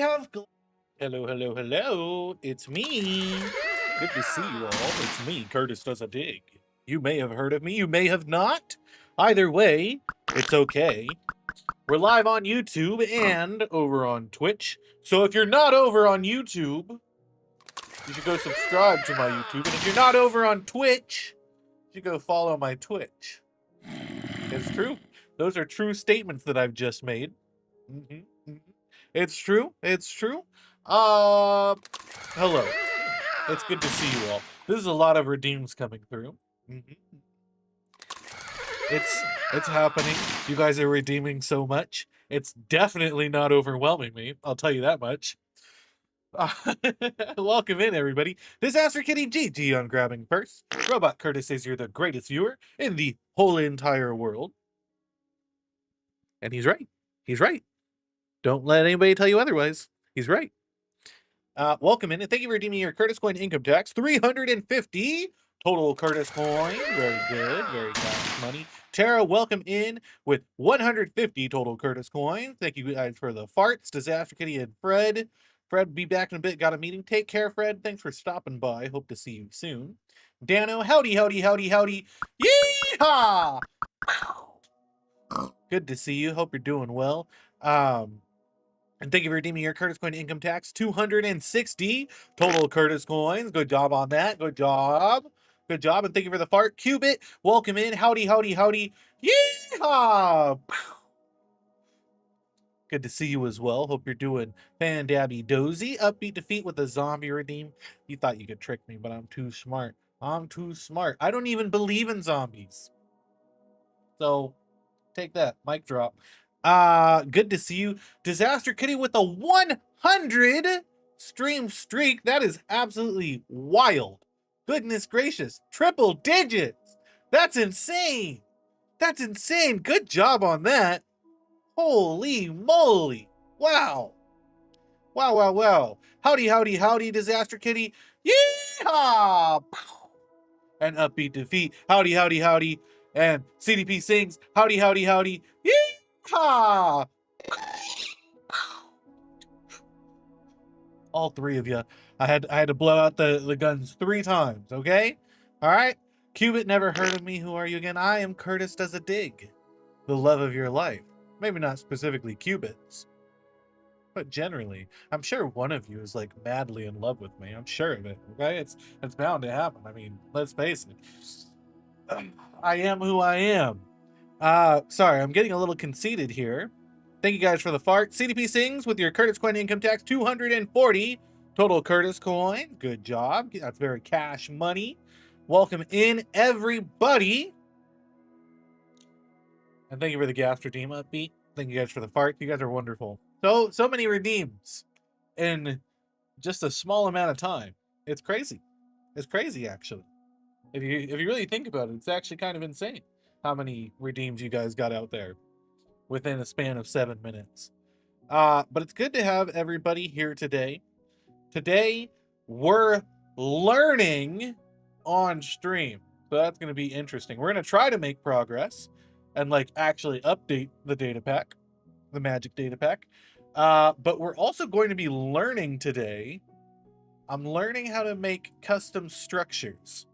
have... Hello, hello, hello. It's me. Good to see you all. It's me, CurtisDoesADig. You may have heard of me. You may have not. Either way, it's okay. We're live on YouTube and over on Twitch. So if you're not over on YouTube, you should go subscribe to my YouTube. And if you're not over on Twitch, you should go follow my Twitch. It's true. Those are true statements that I've just made. It's true. It's true. Hello. It's good to see you all. This is a lot of redeems coming through. It's happening. You guys are redeeming so much. It's definitely not overwhelming me. I'll tell you that much. Welcome in, everybody. Disaster Kitty GG on Grabbing Purse. Robot Curtis says you're the greatest viewer in the whole entire world. And he's right. He's right. Don't let anybody tell you otherwise. He's right. Welcome in, and thank you for redeeming your Curtis Coin income tax. 350 total Curtis Coin. Very good. Very cash money. Tara, welcome in with 150 total Curtis Coin. Thank you guys for the farts. Disaster Kitty and Fred. Fred, be back in a bit. Got a meeting. Take care, Fred. Thanks for stopping by. Hope to see you soon. Dano, howdy, howdy, howdy, howdy. Yeehaw! Good to see you. Hope you're doing well. And thank you for redeeming your Curtis Coin income tax. 260 total Curtis Coins. Good job on that. Good job. Good job. And thank you for the fart. Cubit, welcome in. Howdy, howdy, howdy. Yeehaw! Good to see you as well. Hope you're doing fan-dabby dozy. Upbeat defeat with a zombie redeem. You thought you could trick me, but I'm too smart. I'm too smart. I don't even believe in zombies. So, take that. Mic drop. Good to see you. Disaster Kitty with a 100 stream streak. That is absolutely wild. Goodness gracious. Triple digits. That's insane. That's insane. Good job on that. Holy moly. Wow. Wow, wow, wow. Howdy, howdy, howdy, Disaster Kitty. Yeehaw! And upbeat defeat. Howdy, howdy, howdy. And CDP sings. Howdy, howdy, howdy. Yeehaw! All three of you. I had to blow out the guns 3 times, okay? All right? Cubit, never heard of me. Who are you again? I am CurtisDoesADig, the love of your life. Maybe not specifically Cubits, but generally. I'm sure one of you is like madly in love with me. I'm sure of it, okay? It's bound to happen. I mean, let's face it. I am who I am. Sorry, I'm getting a little conceited here. Thank you guys for the fart. CDP sings with your Curtis Coin income tax. 240 total Curtis Coin. Good job. That's very cash money. Welcome in, everybody. And thank you for the gas redeem upbeat. Thank you guys for the fart. You guys are wonderful. So many redeems in just a small amount of time. It's crazy. It's crazy, actually. If you really think about it, it's actually kind of insane how many redeems you guys got out there within a span of 7 minutes. But it's good to have everybody here today. Today, we're learning on stream. So that's going to be interesting. We're going to try to make progress and like actually update the data pack, the magic data pack. But we're also going to be learning today. I'm learning how to make custom structures.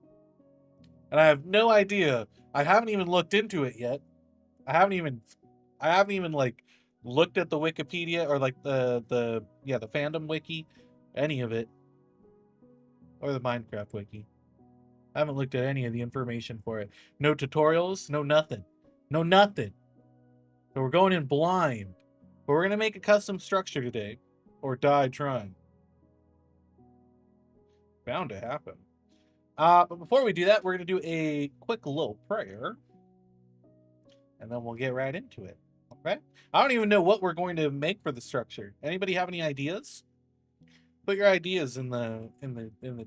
And I have no idea. I haven't even looked into it yet. I haven't even like looked at the Wikipedia or like the fandom wiki, any of it, or the Minecraft wiki. I haven't looked at any of the information for it. No tutorials, no nothing. No nothing. So we're going in blind. But we're gonna make a custom structure today, or die trying. Bound to happen. But before we do that, we're gonna do a quick little prayer, and then we'll get right into it. Okay? I don't even know what we're going to make for the structure. Anybody have any ideas? Put your ideas in the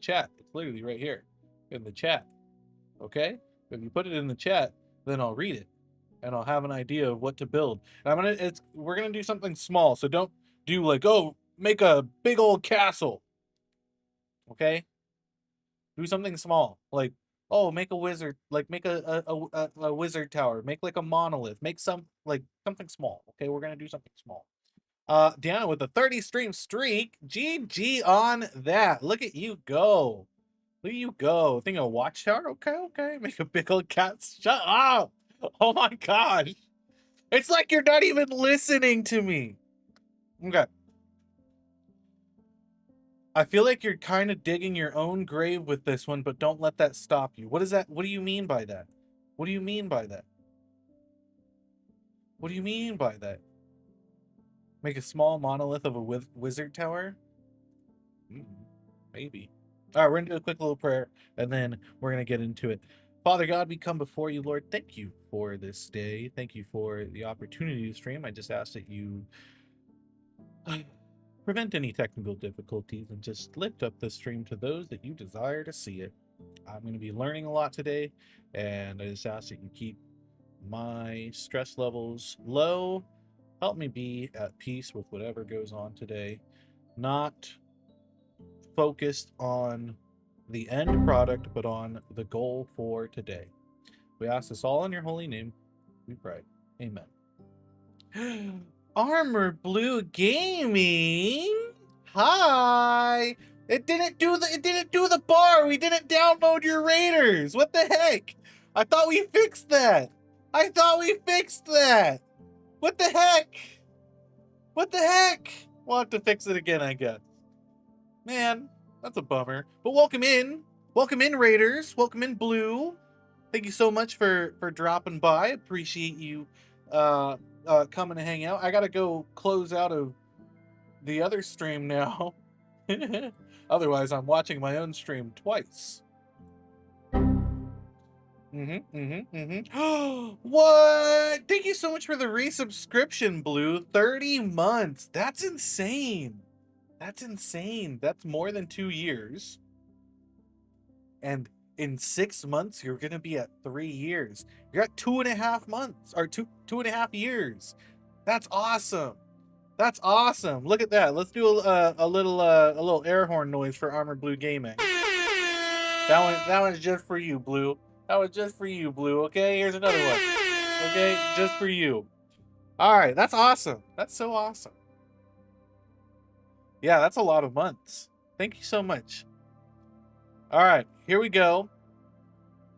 chat. It's literally right here in the chat. Okay? If you put it in the chat, then I'll read it and I'll have an idea of what to build. And we're gonna do something small, so don't do like, oh, make a big old castle. Okay? Do something small, like, oh, make a wizard, like make a wizard tower, make like a monolith, make something small. Okay, we're gonna do something small. Deanna with a 30 stream streak. GG on that. Look at you go. Look at you go. Think of watchtower? Okay, okay. Make a big old cat. Shut up. Oh my gosh. It's like you're not even listening to me. Okay. I feel like you're kind of digging your own grave with this one, but don't let that stop you. What is that? What do you mean by that? What do you mean by that? What do you mean by that? Make a small monolith of a wizard tower? Maybe. All right, we're going to do a quick little prayer, and then we're going to get into it. Father God, we come before you, Lord. Thank you for this day. Thank you for the opportunity to stream. I just ask that you prevent any technical difficulties and just lift up the stream to those that you desire to see it. I'm going to be learning a lot today, and I just ask that you keep my stress levels low. Help me be at peace with whatever goes on today. Not focused on the end product, but on the goal for today. We ask this all in your holy name. We pray. Amen. Armor Blue Gaming. Hi. It didn't do the bar. We didn't download your raiders. What the heck? I thought we fixed that. What the heck? We'll have to fix it again, I guess. Man, that's a bummer. But welcome in. Welcome in, Raiders. Welcome in, Blue. Thank you so much for dropping by. Appreciate you coming to hang out. I gotta go close out of the other stream now. Otherwise, I'm watching my own stream twice. What? Thank you so much for the resubscription, Blue. 30 months. That's insane. That's insane. That's more than 2 years. And in 6 months, you're gonna be at 3 years. You're at 2.5 months, or two and a half years. That's awesome. That's awesome. Look at that. Let's do a little air horn noise for Armor Blue Gaming. That one's just for you, Blue. That was just for you, Blue. Okay, here's another one. Okay, just for you. All right, that's awesome. That's so awesome. Yeah, that's a lot of months. Thank you so much. All right, here we go.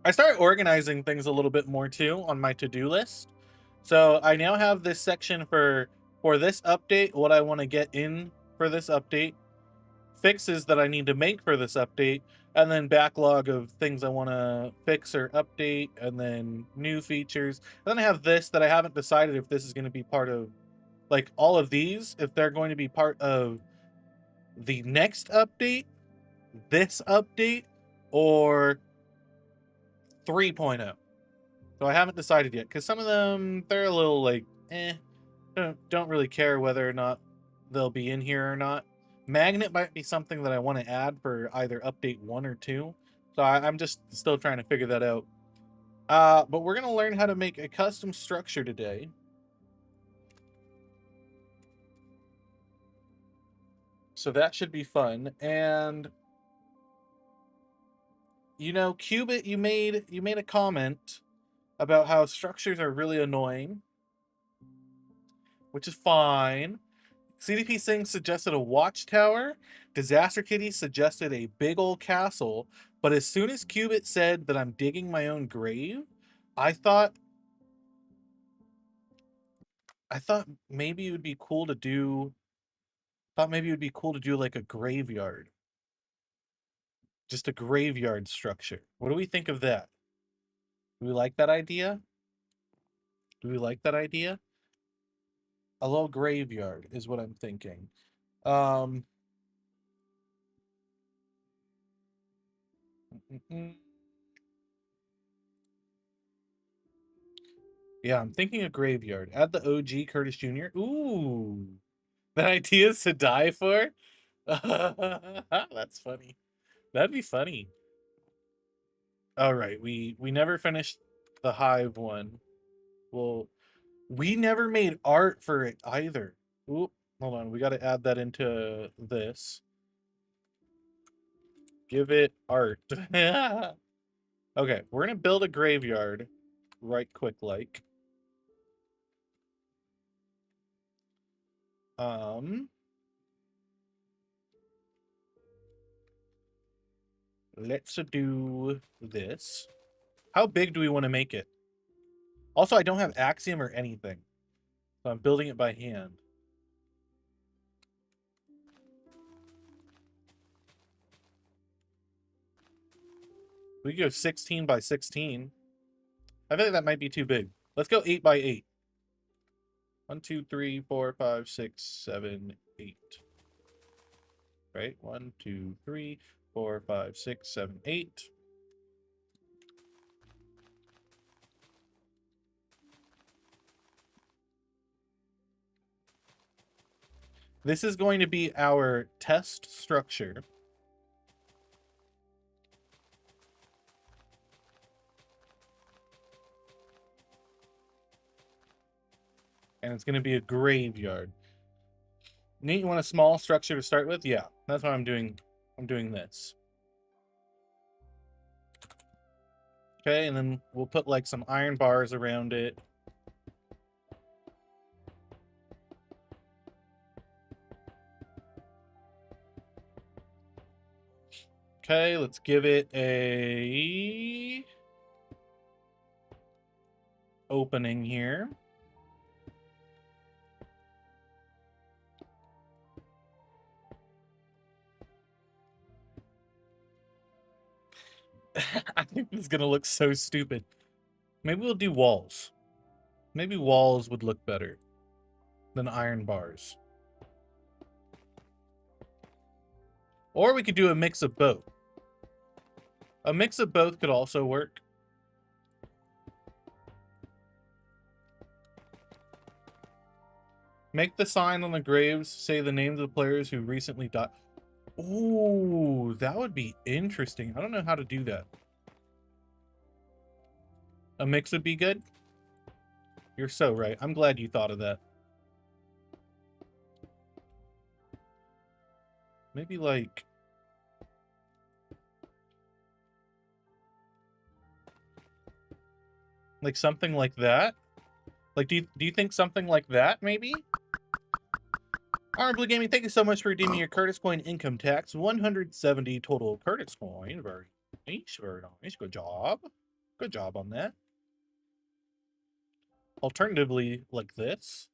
I started organizing things a little bit more too on my to-do list. So I now have this section for this update, what I want to get in for this update, fixes that I need to make for this update, and then backlog of things I want to fix or update, and then new features. And then I have this that I haven't decided if this is going to be part of, like all of these, if they're going to be part of the next update, this update, or 3.0. So I haven't decided yet, because some of them, they're a little like, don't really care whether or not they'll be in here or not. Magnet might be something that I want to add for either update 1 or 2. So I'm just still trying to figure that out. But we're going to learn how to make a custom structure today. So that should be fun. And you know, Qubit, you made a comment about how structures are really annoying, which is fine. CDP Singh suggested a watchtower. Disaster Kitty suggested a big old castle. But as soon as Qubit said that I'm digging my own grave, I thought maybe it would be cool to do. Like a graveyard. Just a graveyard structure. What do we think of that? Do we like that idea? A little graveyard is what I'm thinking. Yeah, I'm thinking a graveyard. Add the OG Curtis Jr. Ooh, that idea is to die for? That's funny. That'd be funny. All right, we never finished the Hive one. Well, we never made art for it either. Oop, hold on. We got to add that into this. Give it art. Okay, we're going to build a graveyard right quick like. Let's do this. How big do we want to make it? Also, I don't have Axiom or anything, so I'm building it by hand. We could go 16 by 16. I think that might be too big. Let's go 8 by 8. 1, 2, 3, 4, 5, 6, 7, 8. Right? 1, 2, 3, 4, 5, 6, 7, 8. This is going to be our test structure. And it's going to be a graveyard. Nate, you want a small structure to start with? Yeah, that's what I'm doing. I'm doing this. Okay, and then we'll put like some iron bars around it. Okay, let's give it a opening here. I think this is gonna look so stupid. Maybe we'll do walls. Maybe walls would look better than iron bars. Or we could do a mix of both. A mix of both could also work. Make the sign on the graves say the names of the players who recently died. Ooh, that would be interesting. I don't know how to do that. A mix would be good? You're so right. I'm glad you thought of that. Maybe like... like something like that? Like, do you think something like that, maybe? Honorable Gaming, thank you so much for redeeming your Curtis Coin income tax. 170 total Curtis Coin. Very nice, very nice. Good job. Good job on that. Alternatively, like this.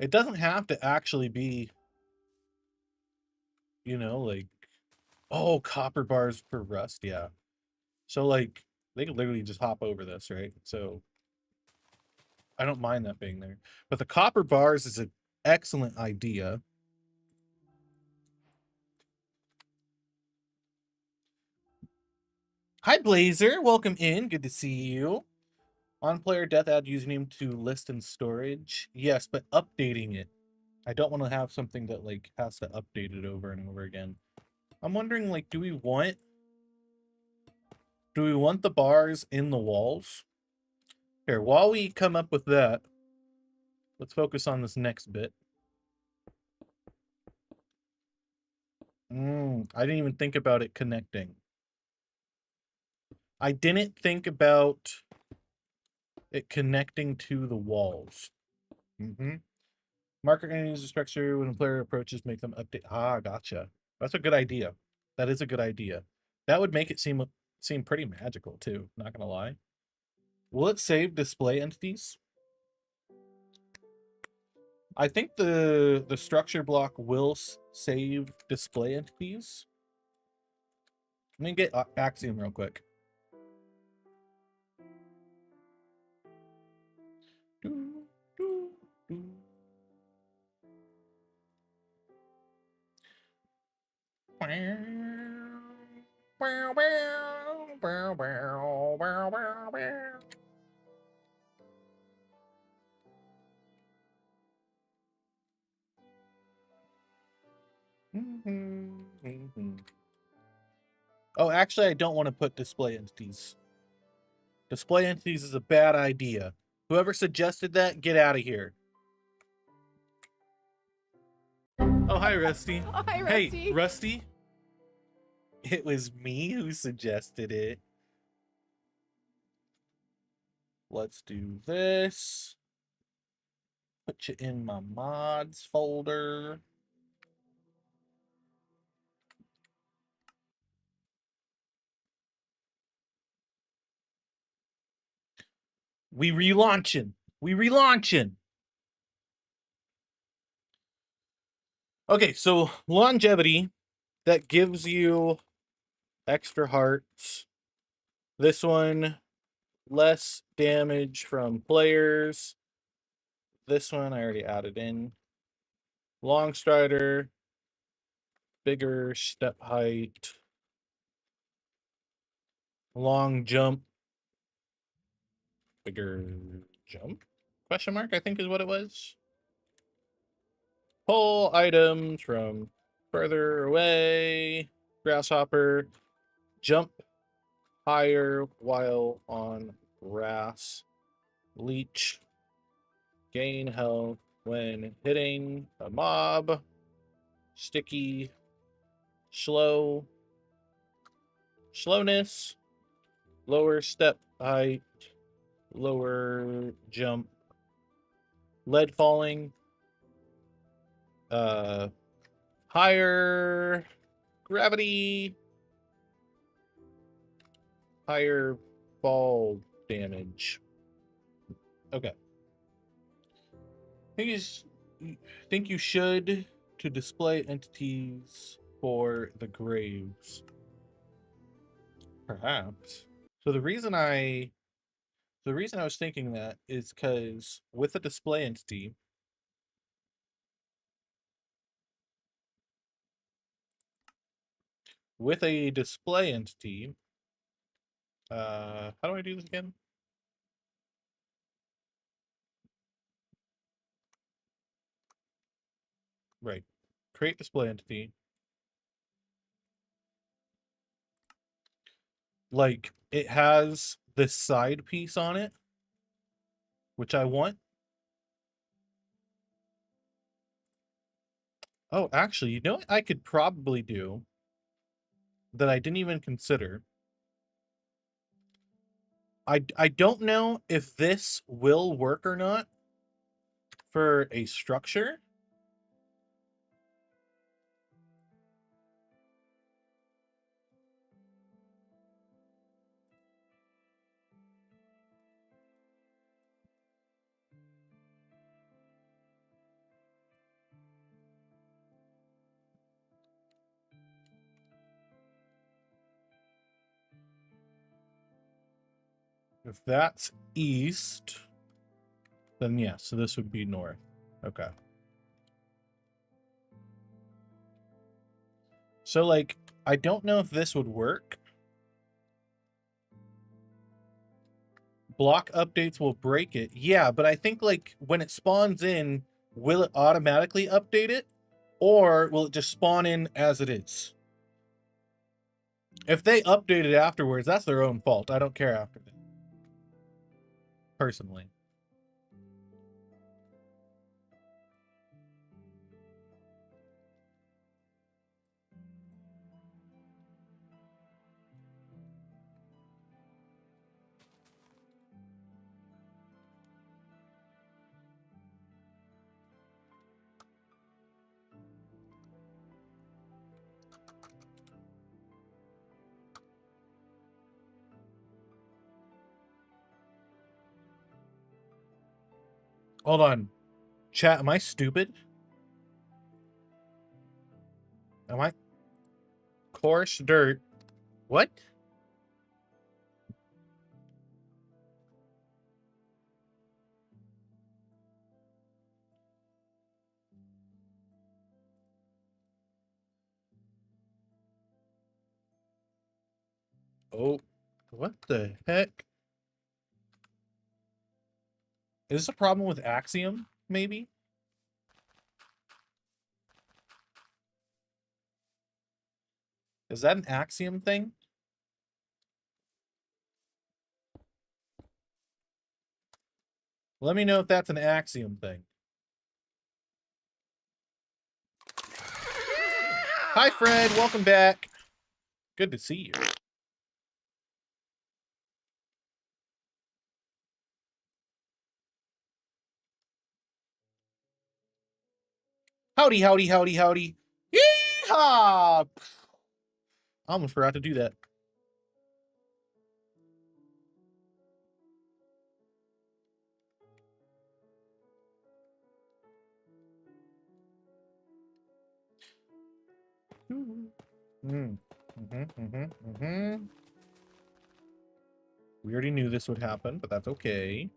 It doesn't have to actually be, you know, like... oh, copper bars for rust, yeah. So, like, they could literally just hop over this, right? So, I don't mind that being there. But the copper bars is an excellent idea. Hi, Blazer. Welcome in. Good to see you. On player death, add username to list and storage. Yes, but updating it. I don't want to have something that, like, has to update it over and over again. I'm wondering, like, do we want the bars in the walls? Here, while we come up with that, let's focus on this next bit. I didn't even think about it connecting. I didn't think about it connecting to the walls. Marker enemies structure when a player approaches, make them update. Ah, gotcha. That's a good idea. That is a good idea. That would make it seem pretty magical too, not gonna lie. Will it save display entities? I think the structure block will save display entities. Let me get Axiom real quick. Oh, actually, I don't want to put display entities. Display entities is a bad idea. Whoever suggested that, get out of here. Oh, hi, Rusty. Oh, hi, Rusty. Hey, Rusty. It was me who suggested it. Let's do this. Put you in my mods folder. We relaunching. We relaunching. Okay, so longevity, that gives you extra hearts. This one, less damage from players. This one I already added in. Long strider, bigger step height. Long jump, bigger jump? Question mark, I think is what it was. Pull items from further away. Grasshopper, jump higher while on grass. Leech, gain health when hitting a mob. Sticky, slowness, lower step height, lower jump, lead falling, higher gravity, higher fall damage. Okay. Think you should to display entities for the graves. Perhaps. So the reason I was thinking that is because with a display entity, how do I do this again? Right. Create display entity. Like, it has this side piece on it, which I want. Oh, actually, you know what I could probably do that I didn't even consider? I don't know if this will work or not for a structure. If that's east, then yeah, so this would be north. Okay. So, like, I don't know if this would work. Block updates will break it. Yeah, but I think, like, when it spawns in, will it automatically update it? Or will it just spawn in as it is? If they update it afterwards, that's their own fault. I don't care after that. Personally. Hold on. Chat, am I stupid? Am I? Coarse dirt. What? Oh, what the heck? Is this a problem with Axiom, maybe? Is that an Axiom thing? Let me know if that's an Axiom thing. Hi, Fred. Welcome back. Good to see you. Howdy, howdy, howdy, howdy. Yeehaw! I almost forgot to do that. We already knew this would happen, but that's okay.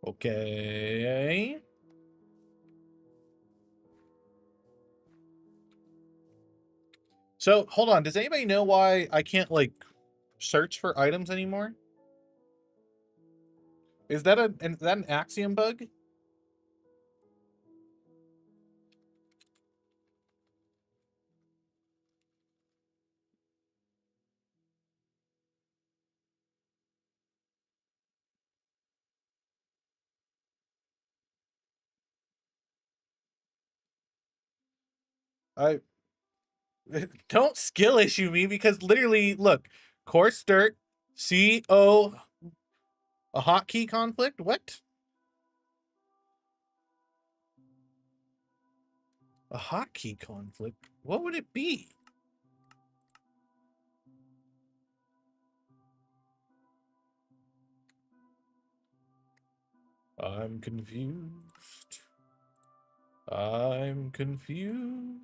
Okay. So, hold on. Does anybody know why I can't, like, search for items anymore? Is that an Axiom bug? I don't skill issue me because literally, look, course dirt, CO, a hotkey conflict. What? A hotkey conflict? What would it be? I'm confused. I'm confused.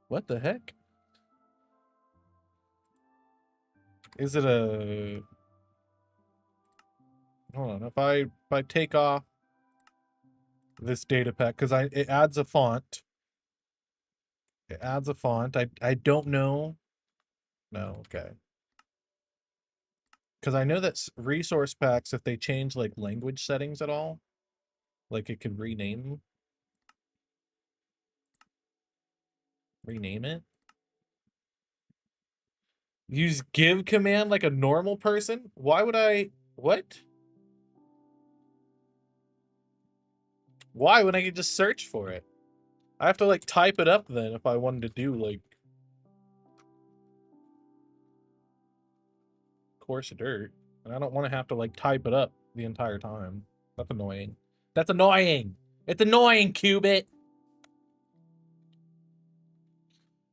What the heck? Is it a... Hold on. If I take off this data pack, because it adds a font. It adds a font. I don't know. No, okay. Because I know that resource packs, if they change like language settings at all, like it could rename it. Use give command like a normal person? Why would I... What? Why when I could just search for it? I have to like type it up then if I wanted to do like course of dirt. And I don't want to have to like type it up the entire time. That's annoying. That's annoying. It's annoying, Qubit.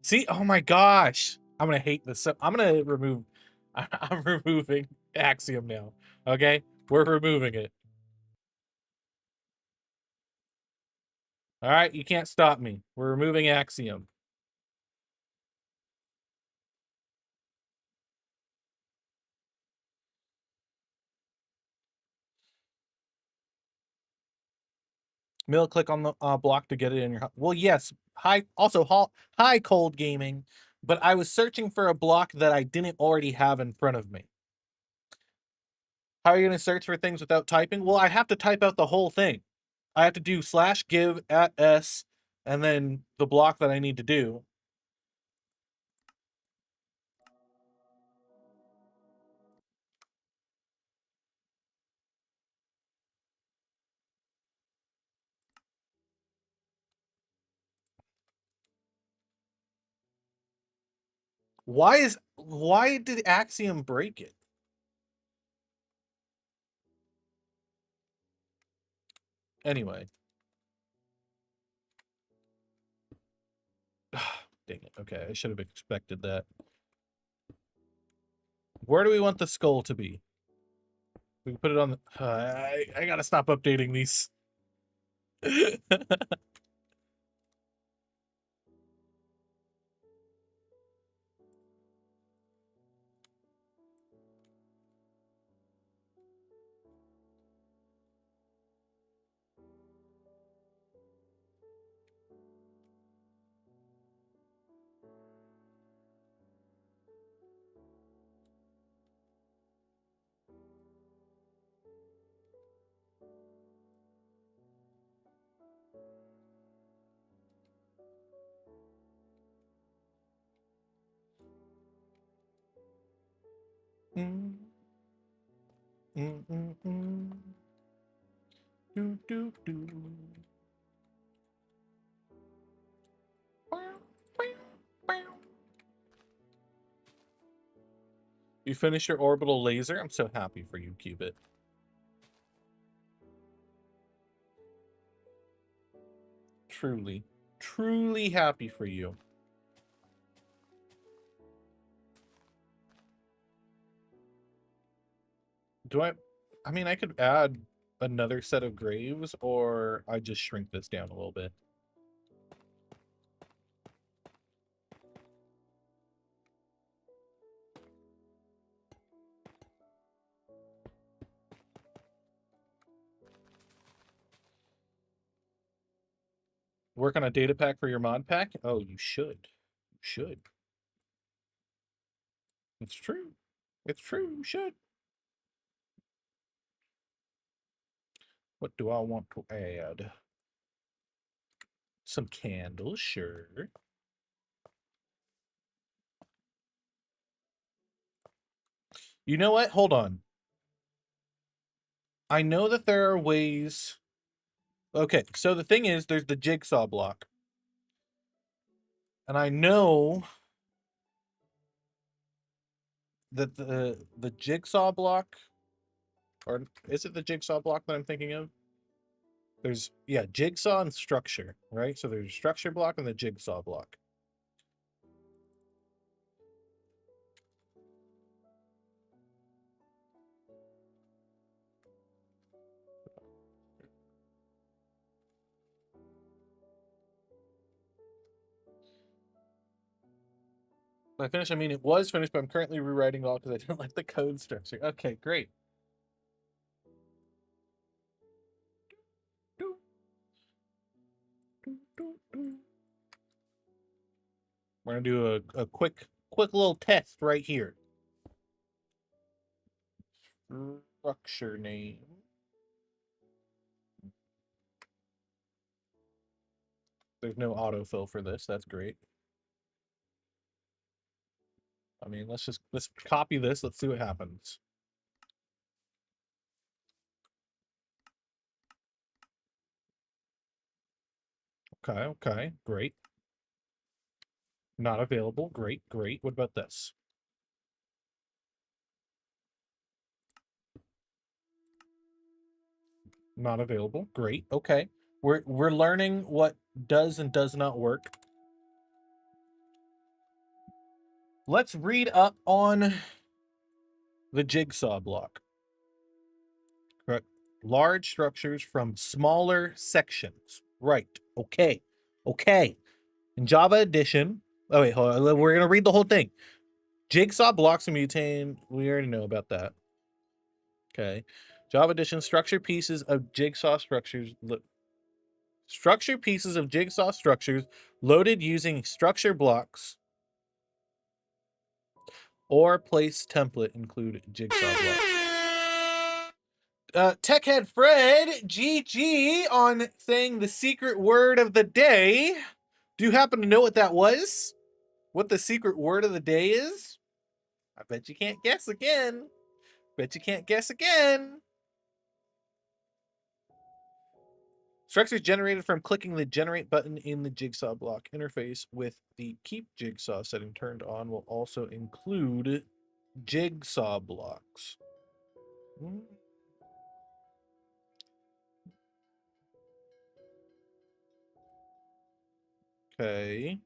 See? Oh my gosh. I'm gonna hate this. I'm gonna remove... I'm removing Axiom now. Okay? We're removing it. Alright, you can't stop me. We're removing Axiom. Mill, click on the block to get it in your... Well, yes. Hi. Also, hi, Cold Gaming. But I was searching for a block that I didn't already have in front of me. How are you going to search for things without typing? Well, I have to type out the whole thing. I have to do /give @s and then the block that I need to do. Why did Axiom break it? Anyway. Dang it. Okay, I should have expected that. Where do we want the skull to be? We can put it on the... I gotta stop updating these. Mm. Mm, mm, mm. Do, do, do. You finished your orbital laser? I'm so happy for you, Cubit. Truly, truly happy for you. Do I mean, I could add another set of graves, or I just shrink this down a little bit. Work on a data pack for your mod pack? Oh, you should. You should. It's true. It's true. You should. What do I want to add? Some candles, sure. You know what? Hold on. I know that there are ways. Okay, so the thing is, there's the jigsaw block. And I know that the jigsaw block, or is it the jigsaw block that I'm thinking of? There's, yeah, jigsaw and structure, right? So there's structure block and the jigsaw block. By finished, I mean it was finished, but I'm currently rewriting all because I didn't like the code structure. Okay, great. We're gonna do a quick little test right here. Structure name. There's no autofill for this. That's great. I mean, let's copy this. Let's see what happens. Okay, great. Not available. Great. What about this? Not available. Great. Okay. We're learning what does and does not work. Let's read up on the jigsaw block. Correct. Large structures from smaller sections. Right. Okay. In Java Edition. Oh wait, hold on. We're gonna read the whole thing. Jigsaw blocks and butane. We already know about that. Okay. Java Edition, structure pieces of jigsaw structures. Structure pieces of jigsaw structures loaded using structure blocks or place template include jigsaw blocks. Techhead Fred, GG on saying the secret word of the day. Do you happen to know what that was? What the secret word of the day is? I bet you can't guess again. Structures generated from clicking the generate button in the jigsaw block interface with the keep jigsaw setting turned on will also include jigsaw blocks. Okay.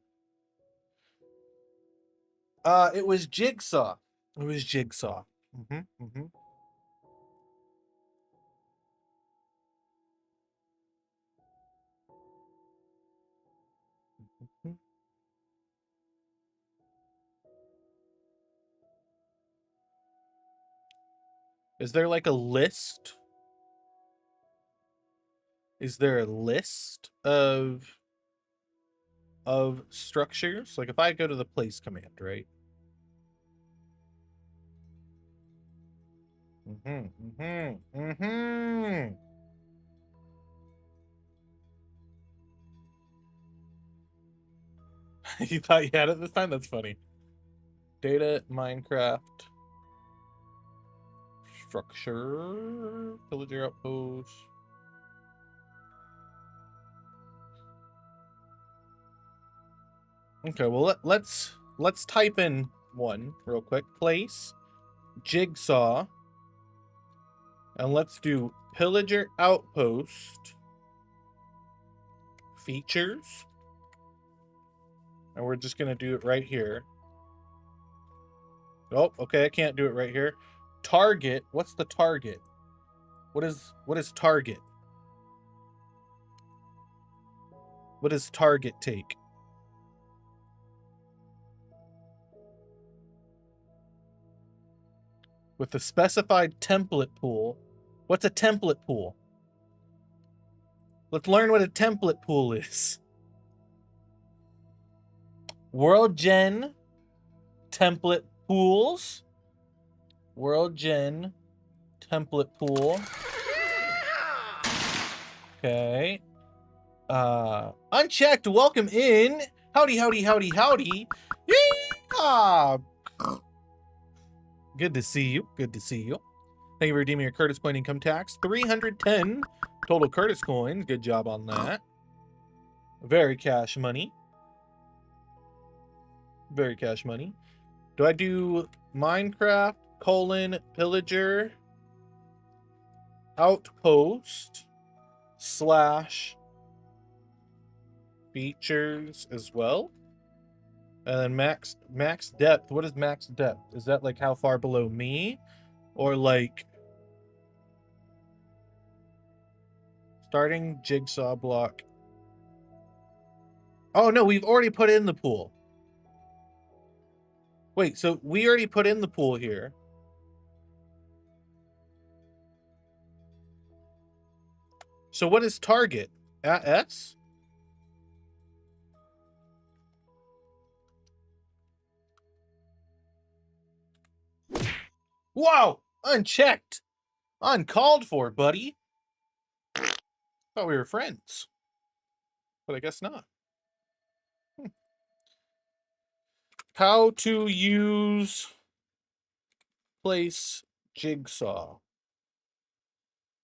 It was jigsaw. Mm-hmm. Is there like a list? Is there a list of structures? Like if I go to the place command, right? Mm-hmm. You thought you had it this time? That's funny. Data, Minecraft, structure, villager outpost. Okay, well let's type in one real quick. Place, jigsaw, and let's do pillager outpost features. And we're just gonna do it right here. Oh, okay, I can't do it right here. Target, what's the target? What is target? What does target take? With the specified template pool. What's a template pool? Let's learn what a template pool is. World Gen template pools. World Gen template pool. Okay. Unchecked, welcome in. Howdy, howdy, howdy, howdy. Yeah! Good to see you. Good to see you. Thank you for redeeming your Curtis coin income tax. 310 total Curtis coins. Good job on that. Very cash money. Very cash money. Do I do Minecraft, pillager, outpost, / features as well? And then max depth. What is max depth? Is that like how far below me? Or like starting jigsaw block? Oh no, we've already put in the pool. Wait, so we already put in the pool here. So what is target? At S? Wow! Unchecked! Uncalled for, buddy! Thought we were friends. But I guess not. How to use place jigsaw.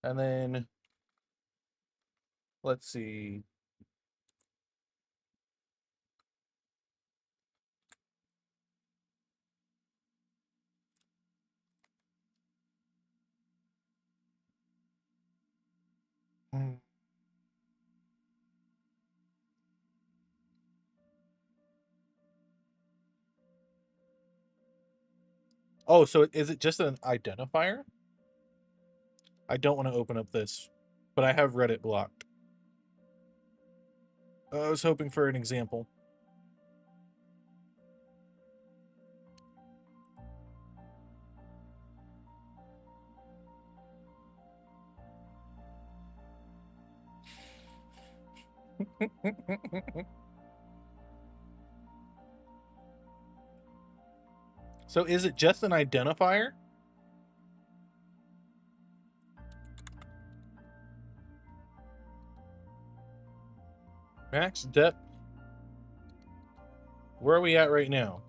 And then let's see. Oh, so is it just an identifier? I don't want to open up this, but I have Reddit blocked. I was hoping for an example. So is it just an identifier? Max depth. Where are we at right now?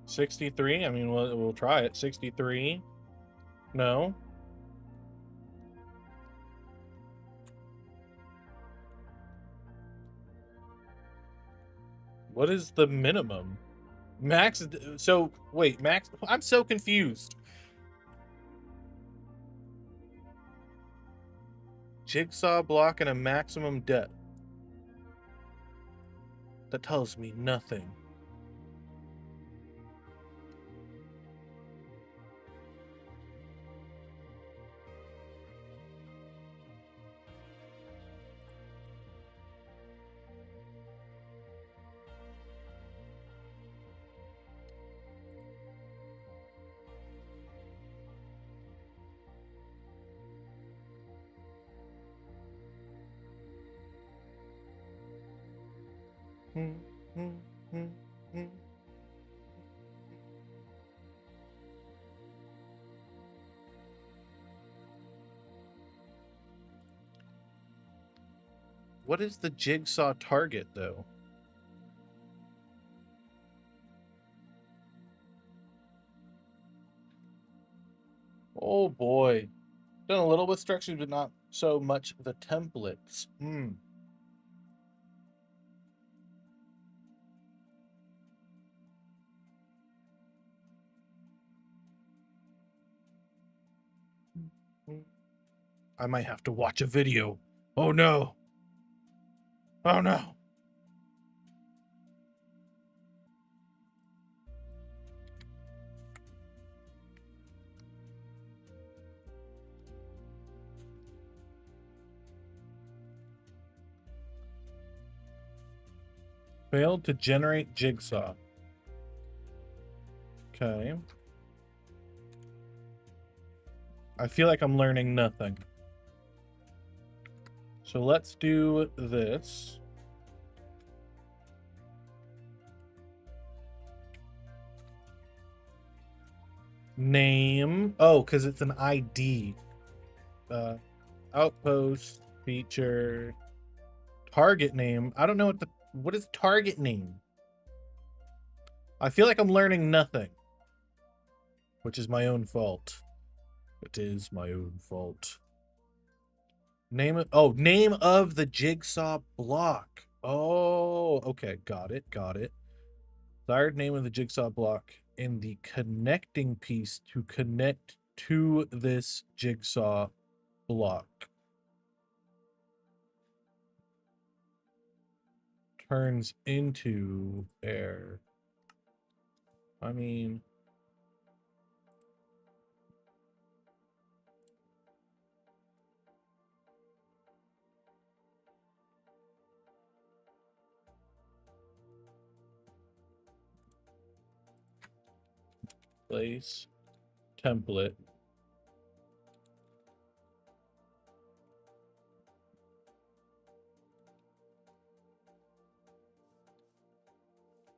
63? I mean, we'll try it. 63. No. What is the minimum? Max, so wait, max, I'm so confused. Jigsaw block and a maximum depth. That tells me nothing. What is the jigsaw target, though? boy. Done a little with structures, but not so much the templates. I might have to watch a video. Oh no. Oh no. Failed to generate jigsaw. Okay. I feel like I'm learning nothing. So let's do this. Name. Oh, because it's an ID. Outpost, feature, target name. I don't know what is target name? I feel like I'm learning nothing. Which is my own fault. It is my own fault. Name of the jigsaw block. Oh, okay, got it. Desired name of the jigsaw block in the connecting piece to connect to this jigsaw block. Turns into air. I mean, place template.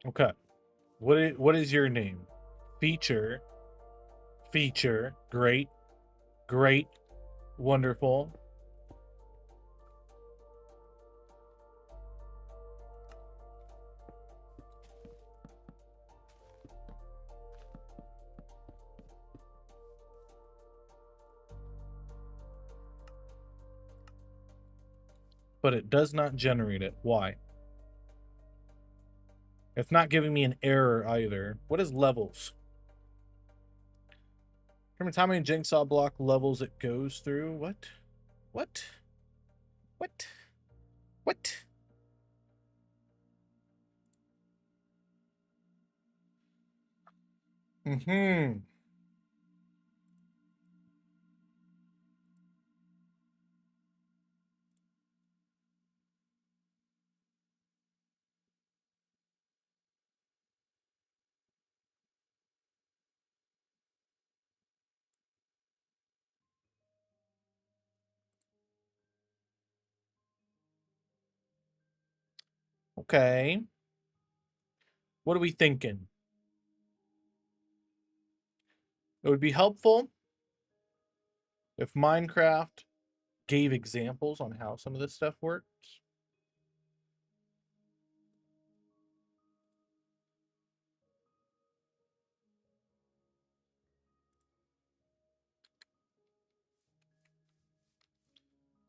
Okay. What is your name? Feature. Great. Wonderful. But it does not generate it. Why? It's not giving me an error either. What is levels? Determines how many jigsaw block levels it goes through. What? Mm-hmm. Okay. What are we thinking? It would be helpful if Minecraft gave examples on how some of this stuff works.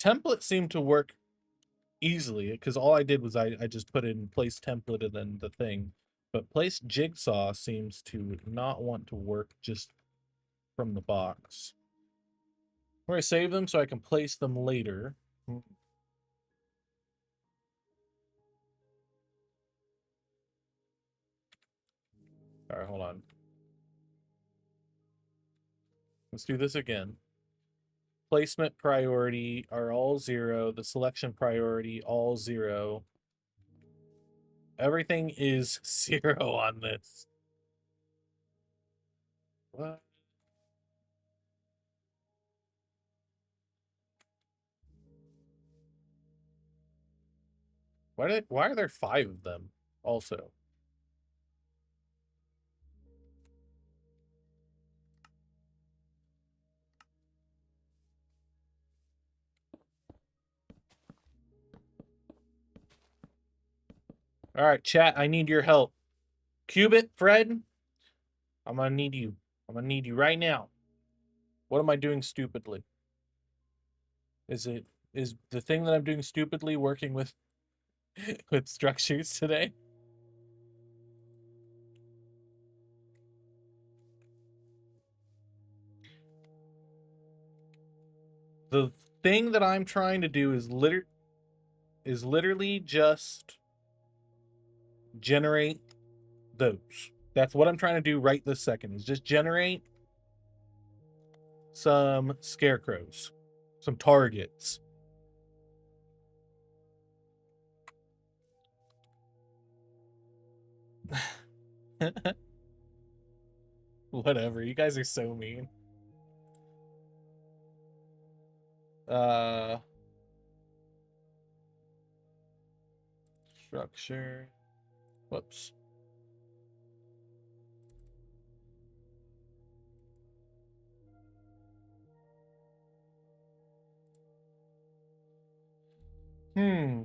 Templates seem to work easily because all I did was I just put in place template and then the thing. But place jigsaw seems to not want to work just from the box. I'm going to save them so I can place them later. All right, hold on. Let's do this again. Placement priority are all 0. The selection priority, all 0. Everything is 0 on this. What? Why are there 5 of them also? All right, chat, I need your help. Cubit, Fred, I'm gonna need you. I'm gonna need you right now. What am I doing stupidly? Is the thing that I'm doing stupidly working with with structures today? The thing that I'm trying to do is literally just generate those. That's what I'm trying to do right this second, is just generate some scarecrows, some targets. Whatever, you guys are so mean. Structure. Whoops. Hmm.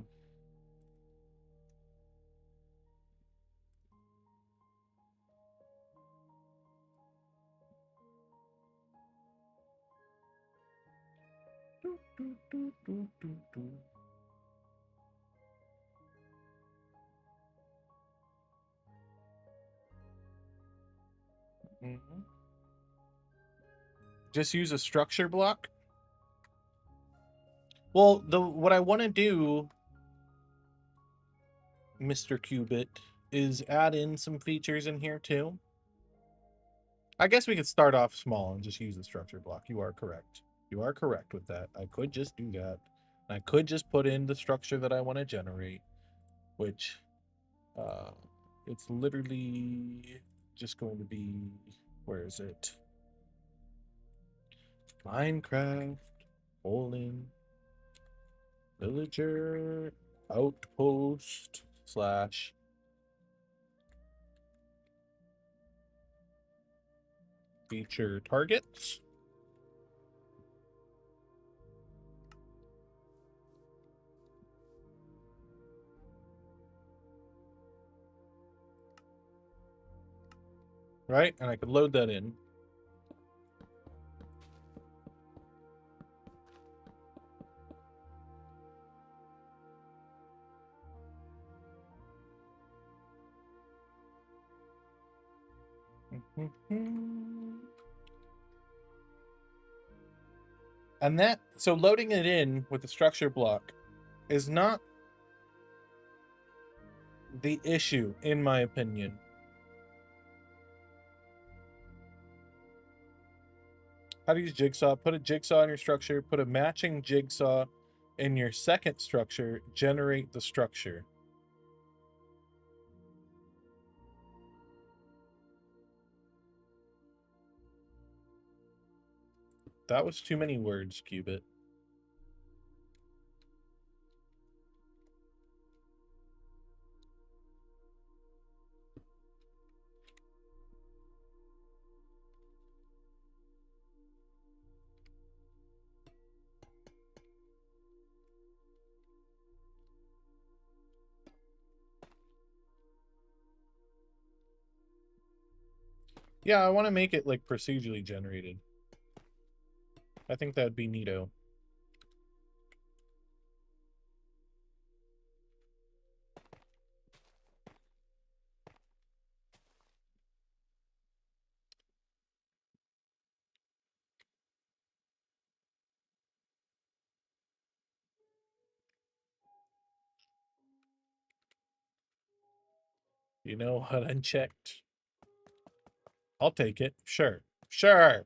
Mhm. Just use a structure block. Well, what I want to do, Mr. Qubit, is add in some features in here too. I guess we could start off small and just use the structure block. You are correct. You are correct with that. I could just do that. I could just put in the structure that I want to generate, which it's literally just going to be, where is it? Minecraft, villager outpost slash feature targets. Right, and I could load that in. And that, so loading it in with the structure block is not the issue, in my opinion. How to use jigsaw? Put a jigsaw in your structure, put a matching jigsaw in your second structure, generate the structure. That was too many words, Qubit. Yeah, I want to make it like procedurally generated. I think that'd be neato. You know what? Unchecked. I'll take it. Sure. Sure.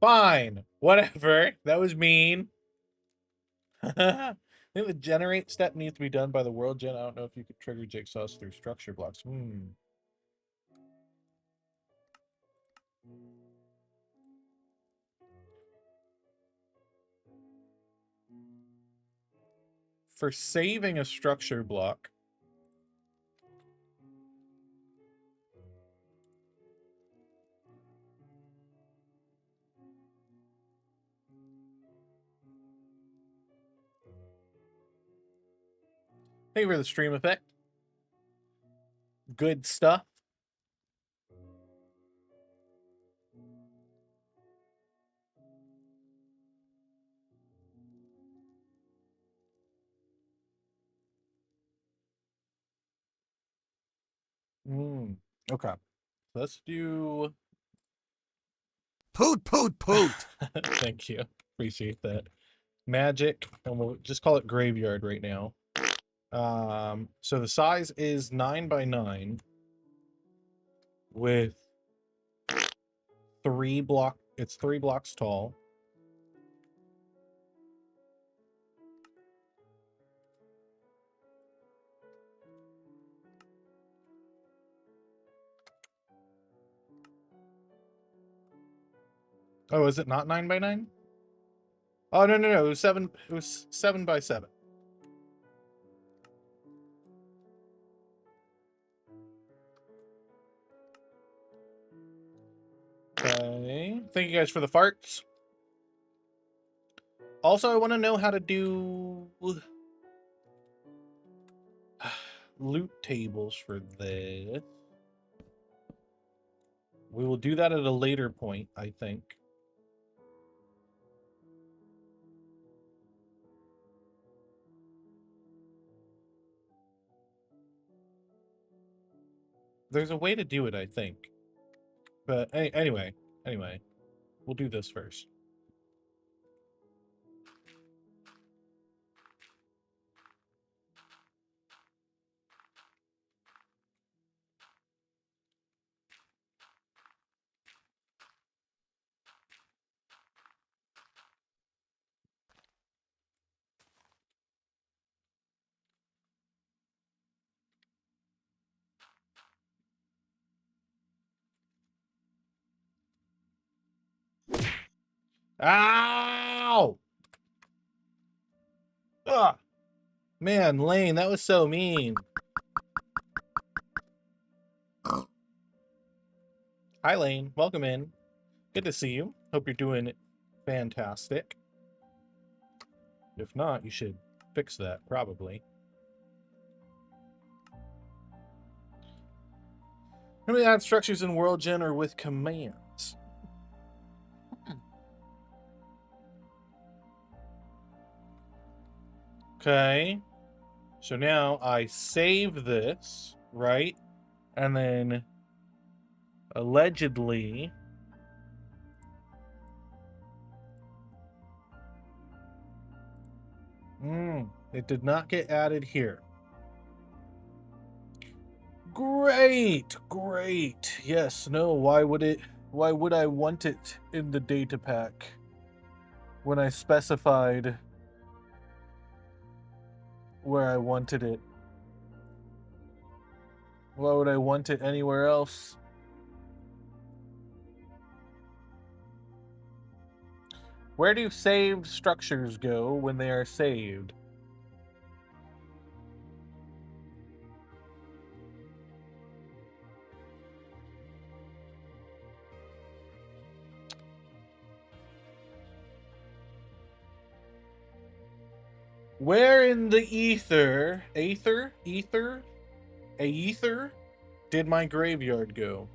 Fine. Whatever. That was mean. I think the generate step needs to be done by the world gen. I don't know if you could trigger jigsaws through structure blocks. For saving a structure block, thank you for the stream effect. Good stuff. Okay. Let's do... Poot, poot, poot. Thank you. Appreciate that. Magic, and we'll just call it graveyard right now. So the size is 9 by 9 with it's 3 blocks tall. Oh, is it not 9 by 9? Oh, no, it was 7 by 7. Okay. Thank you guys for the farts. Also, I want to know how to do loot tables for this. We will do that at a later point, I think. There's a way to do it, I think. But anyway, we'll do this first. Ow! Ugh! Man, Lane, that was so mean. Hi, Lane. Welcome in. Good to see you. Hope you're doing fantastic. If not, you should fix that, probably. How many add structures in World Gen or with commands? Okay. So now I save this, right? And then allegedly it did not get added here. Great. Yes, no, why would I want it in the data pack when I specified where I wanted it? Why would I want it anywhere else? Where do saved structures go when they are saved? Where in the ether did my graveyard go?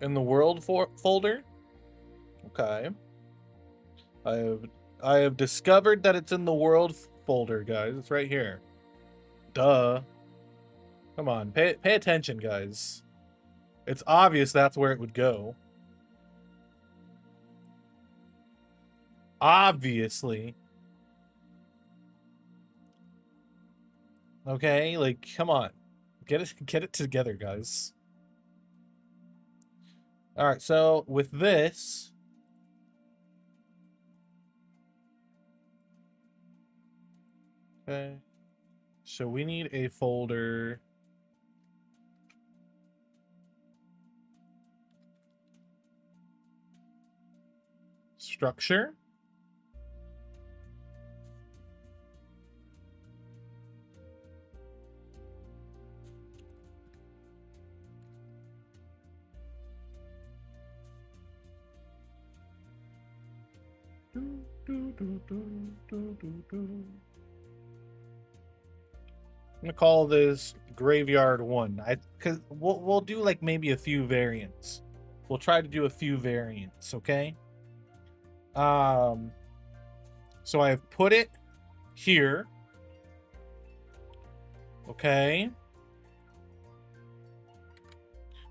In the world folder? Okay. I have discovered that it's in the world folder, guys. It's right here. Duh. Come on, pay attention, guys. It's obvious that's where it would go. Obviously. Okay, like, come on. Get it together, guys. All right, so with this, okay, so we need a folder. Structure. I'm gonna call this Graveyard 1. Cause we'll do like maybe a few variants. We'll try to do a few variants, okay? So I've put it here. Okay.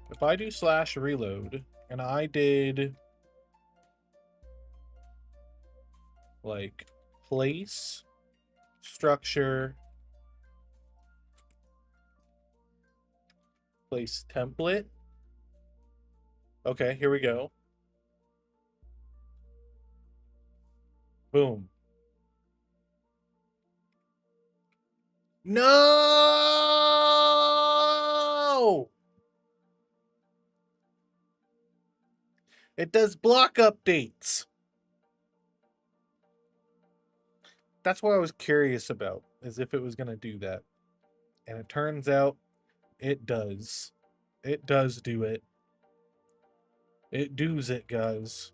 If I do /reload and I did like place, structure, place template. Okay, here we go. Boom. No! It does block updates. That's what I was curious about, as if it was going to do that. And it turns out it does. It does do it. It does it, guys.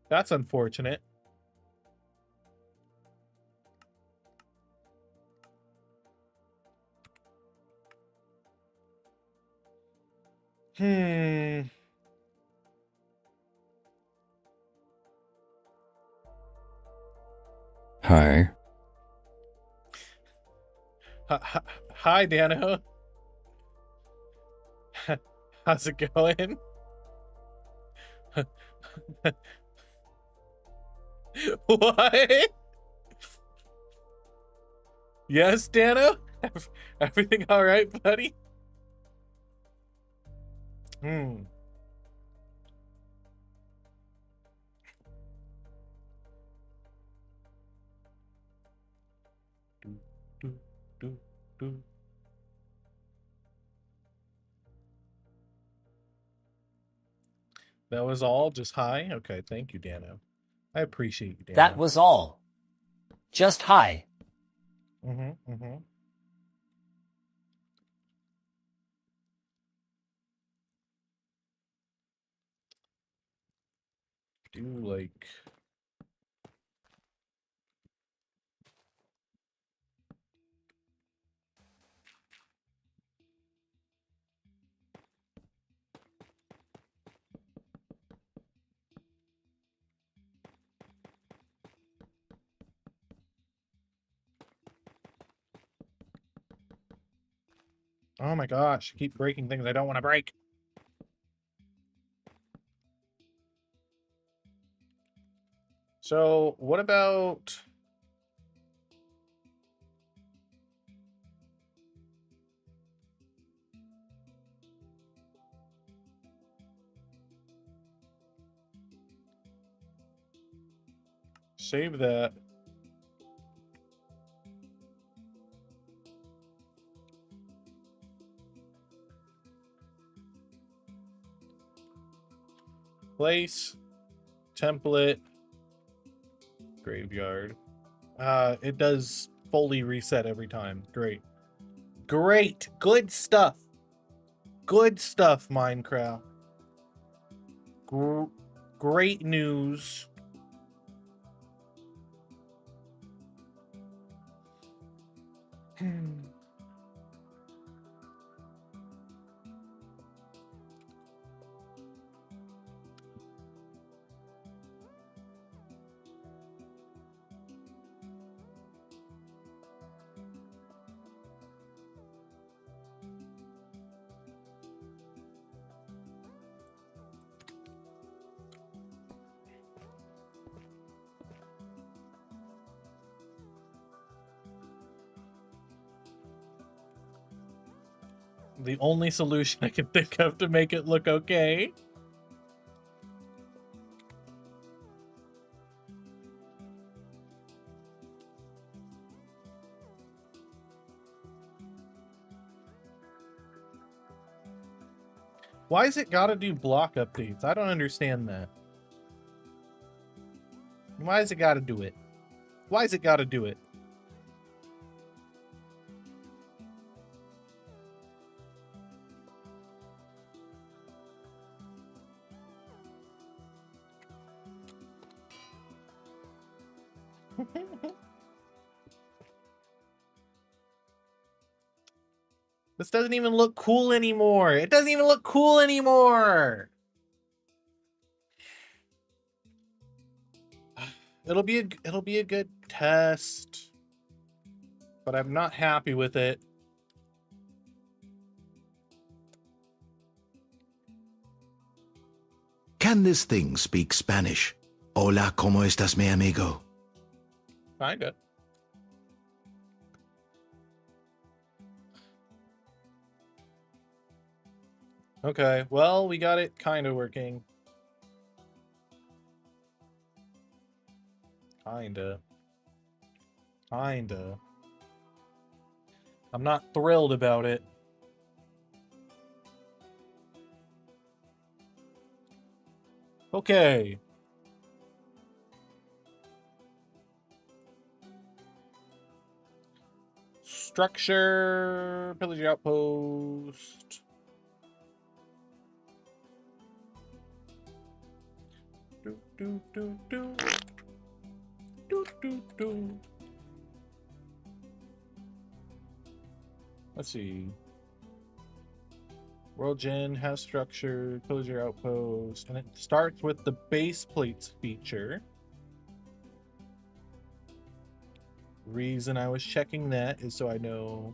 That's unfortunate. Hi. Hi, Dano. How's it going? What? Yes, Dano? Everything all right, buddy? That was all? Just hi? Okay, thank you, Dano. I appreciate you, Dano. That was all. Just hi. Do like... Oh my gosh, I keep breaking things I don't want to break. So, what about... Save that. Place, template, graveyard. It does fully reset every time. Great. Great. Good stuff. Good stuff, Minecraft. Great news. The only solution I can think of to make it look okay. Why is it gotta do block updates? I don't understand that. Why is it gotta do it? Why is it gotta do it? This doesn't even look cool anymore. It doesn't even look cool anymore. It'll be a good test, but I'm not happy with it. Can this thing speak Spanish? Hola, ¿cómo estás, mi amigo? Kinda. Okay, well, we got it kind of working. Kinda. Kinda. I'm not thrilled about it. Okay. Structure, pillage outpost. Do, do, do, do. Do, do, do. Let's see. World Gen has structure, pillager outpost, and it starts with the base plates feature. Reason I was checking that is so I know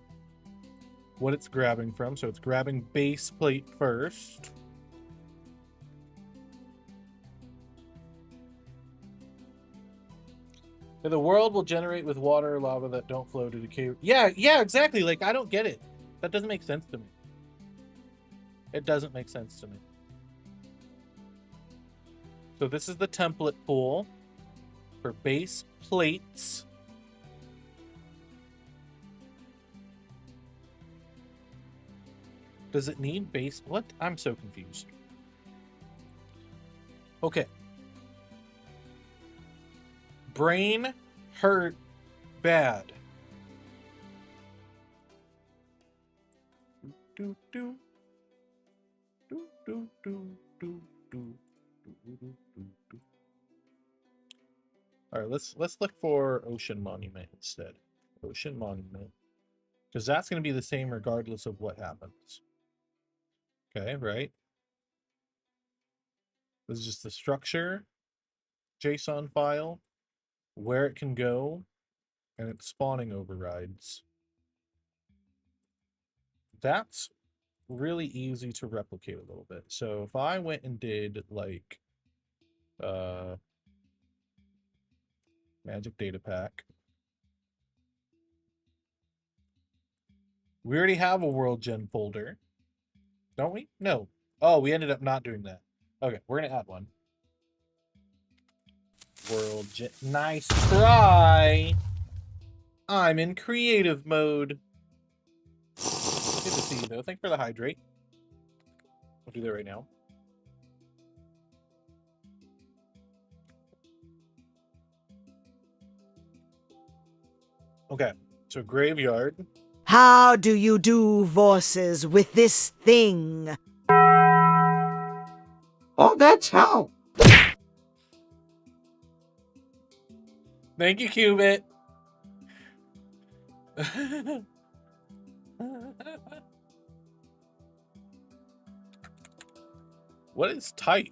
what it's grabbing from. So it's grabbing base plate first. The world will generate with water or lava that don't flow to decay. Yeah, exactly. Like, I don't get it. That doesn't make sense to me. It doesn't make sense to me. So this is the template pool for base plates. Does it need base? What? I'm so confused. Okay. Brain hurt bad. Do, do. Do, do, do, do, do, do, do, do. All right, let's look for Ocean Monument instead. Ocean Monument, because that's going to be the same regardless of what happens. Okay, right? This is just the structure JSON file, where it can go, and its spawning overrides. That's really easy to replicate a little bit. So if I went and did like Magic Datapack, we already have a World Gen folder, don't we? No. Oh, we ended up not doing that. Okay, we're gonna add one. World Gen. Nice try. I'm in creative mode. Good to see you though. Thanks for the hydrate. We'll do that right now. Okay, so graveyard. How do you do voices with this thing? Oh, that's how. Thank you, Cubit. What is tight?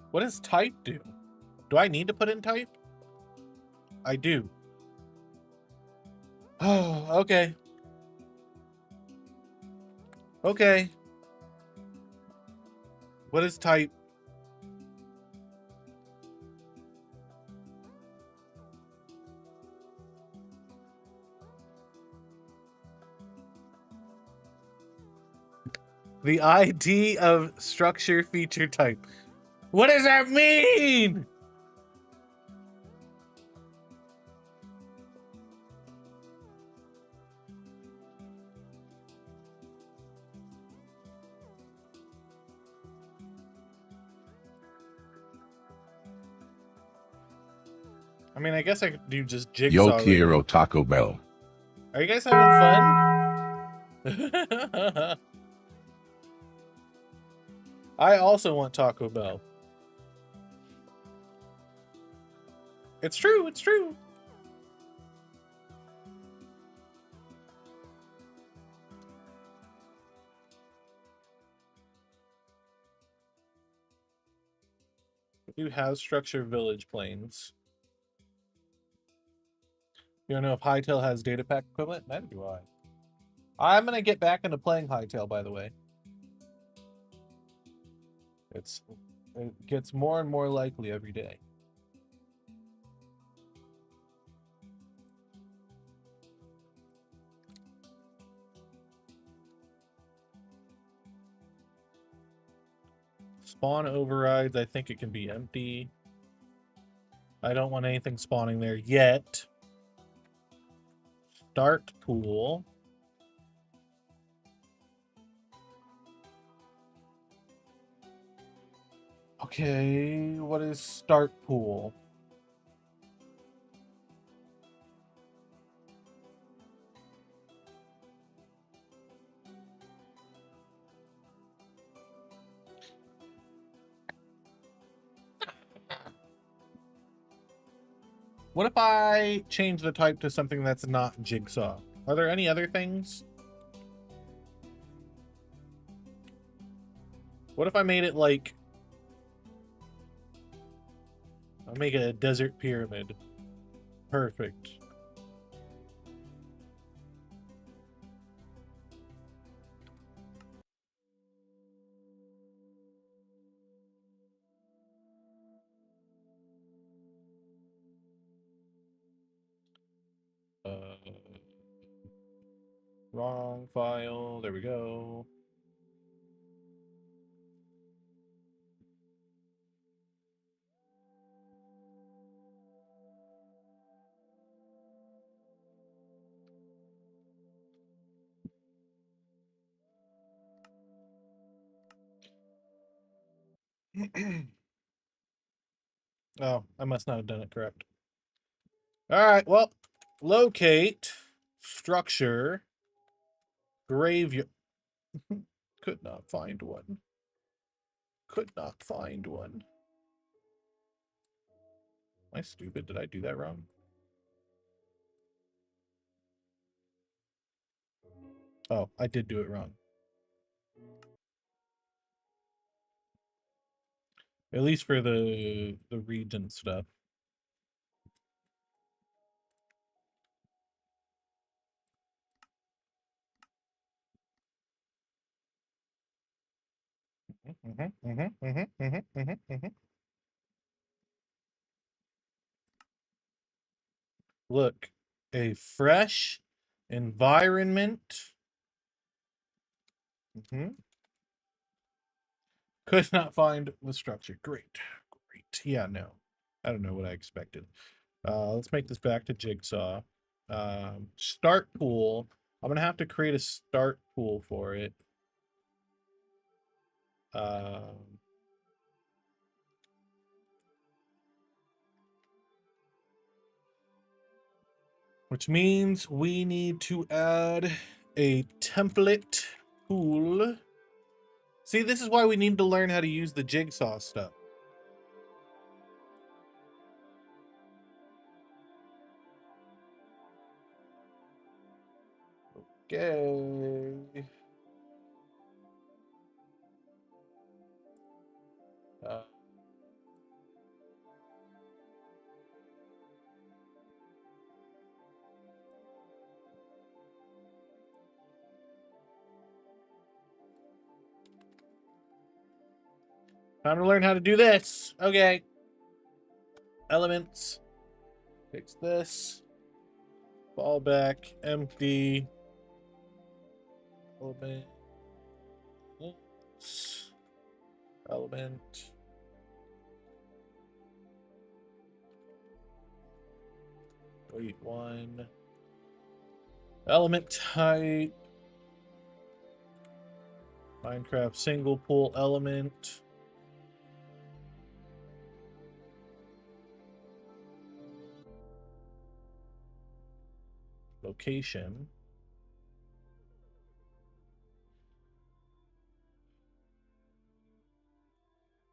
What does type do? Do I need to put in type? I do. Oh, okay. Okay. What is type? The ID of structure feature type. What does that mean? I mean, I guess I could do just jigsaw. Yo quiero Taco Bell. Are you guys having fun? I also want Taco Bell. It's true, it's true. Do house structure village planes. You don't know if Hytale has Datapack equivalent? Neither do I. I'm gonna get back into playing Hytale, by the way. It gets more and more likely every day. Spawn overrides, I think it can be empty. I don't want anything spawning there yet. Start pool. Okay, what is start pool? What if I change the type to something that's not jigsaw? Are there any other things? What if I made it like... I'll make it a desert pyramid. Perfect. Wrong file. There we go. Oh, I must not have done it correct. All right, well, locate structure graveyard. Could not find one. Could not find one. Am I stupid? Did I do that wrong? Oh, I did do it wrong. At least for the region stuff. Look, a fresh environment. Could not find the structure. Great. Great. Yeah, no. I don't know what I expected. Let's make this back to Jigsaw. Start pool. I'm gonna have to create a start pool for it. Which means we need to add a template pool. See, this is why we need to learn how to use the Jigsaw stuff. Okay. Time to learn how to do this. Okay. Elements. Fix this. Fallback. Empty. Element. Element. Wait, one. Element type. Minecraft single pool element. Location.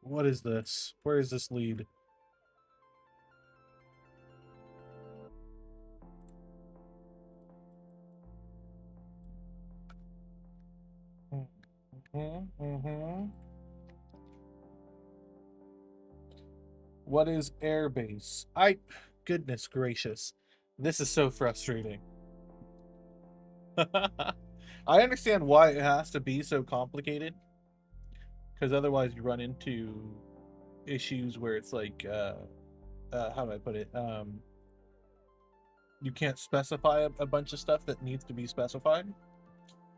What is this? Where is this lead? What is airbase? Goodness gracious. This is so frustrating. I understand why it has to be so complicated. Because otherwise you run into issues where it's like, how do I put it? You can't specify a bunch of stuff that needs to be specified.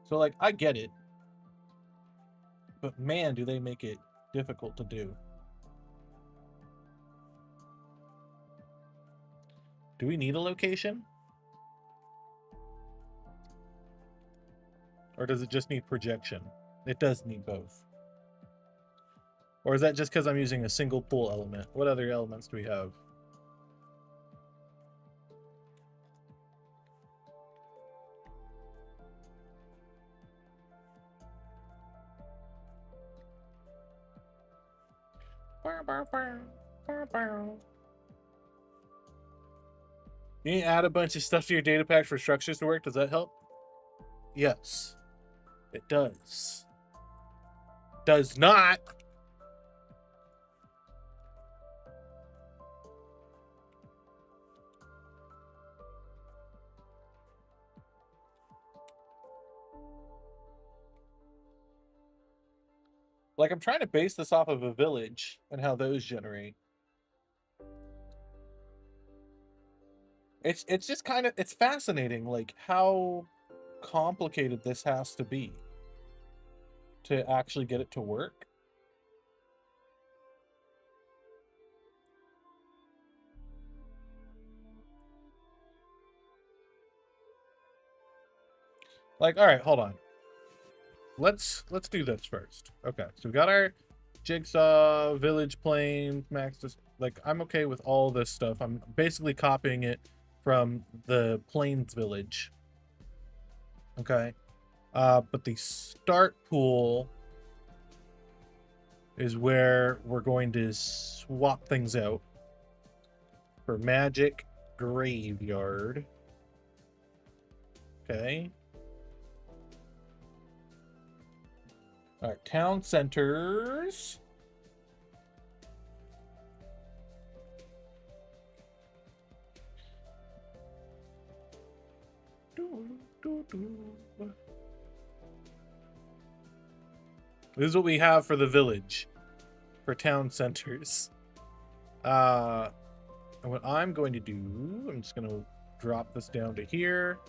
So, like, I get it. But man, do they make it difficult to do. Do we need a location? Or does it just need projection? It does need both. Or is that just because I'm using a single pool element? What other elements do we have? You need to add a bunch of stuff to your data pack for structures to work. Does that help? Yes. It does. Does not. Like, I'm trying to base this off of a village and how those generate. It's just kind of, it's fascinating, like, how complicated this has to be to actually get it to work. Like, all right, hold on. Let's do this first. Okay, so we got our jigsaw, village plains, max. Like, I'm okay with all this stuff. I'm basically copying it from the plains village. Okay, but the start pool is where we're going to swap things out for magic graveyard. Okay. All right, town centers. This is what we have for the village, for town centers. And what I'm going to do, I'm just going to drop this down to here.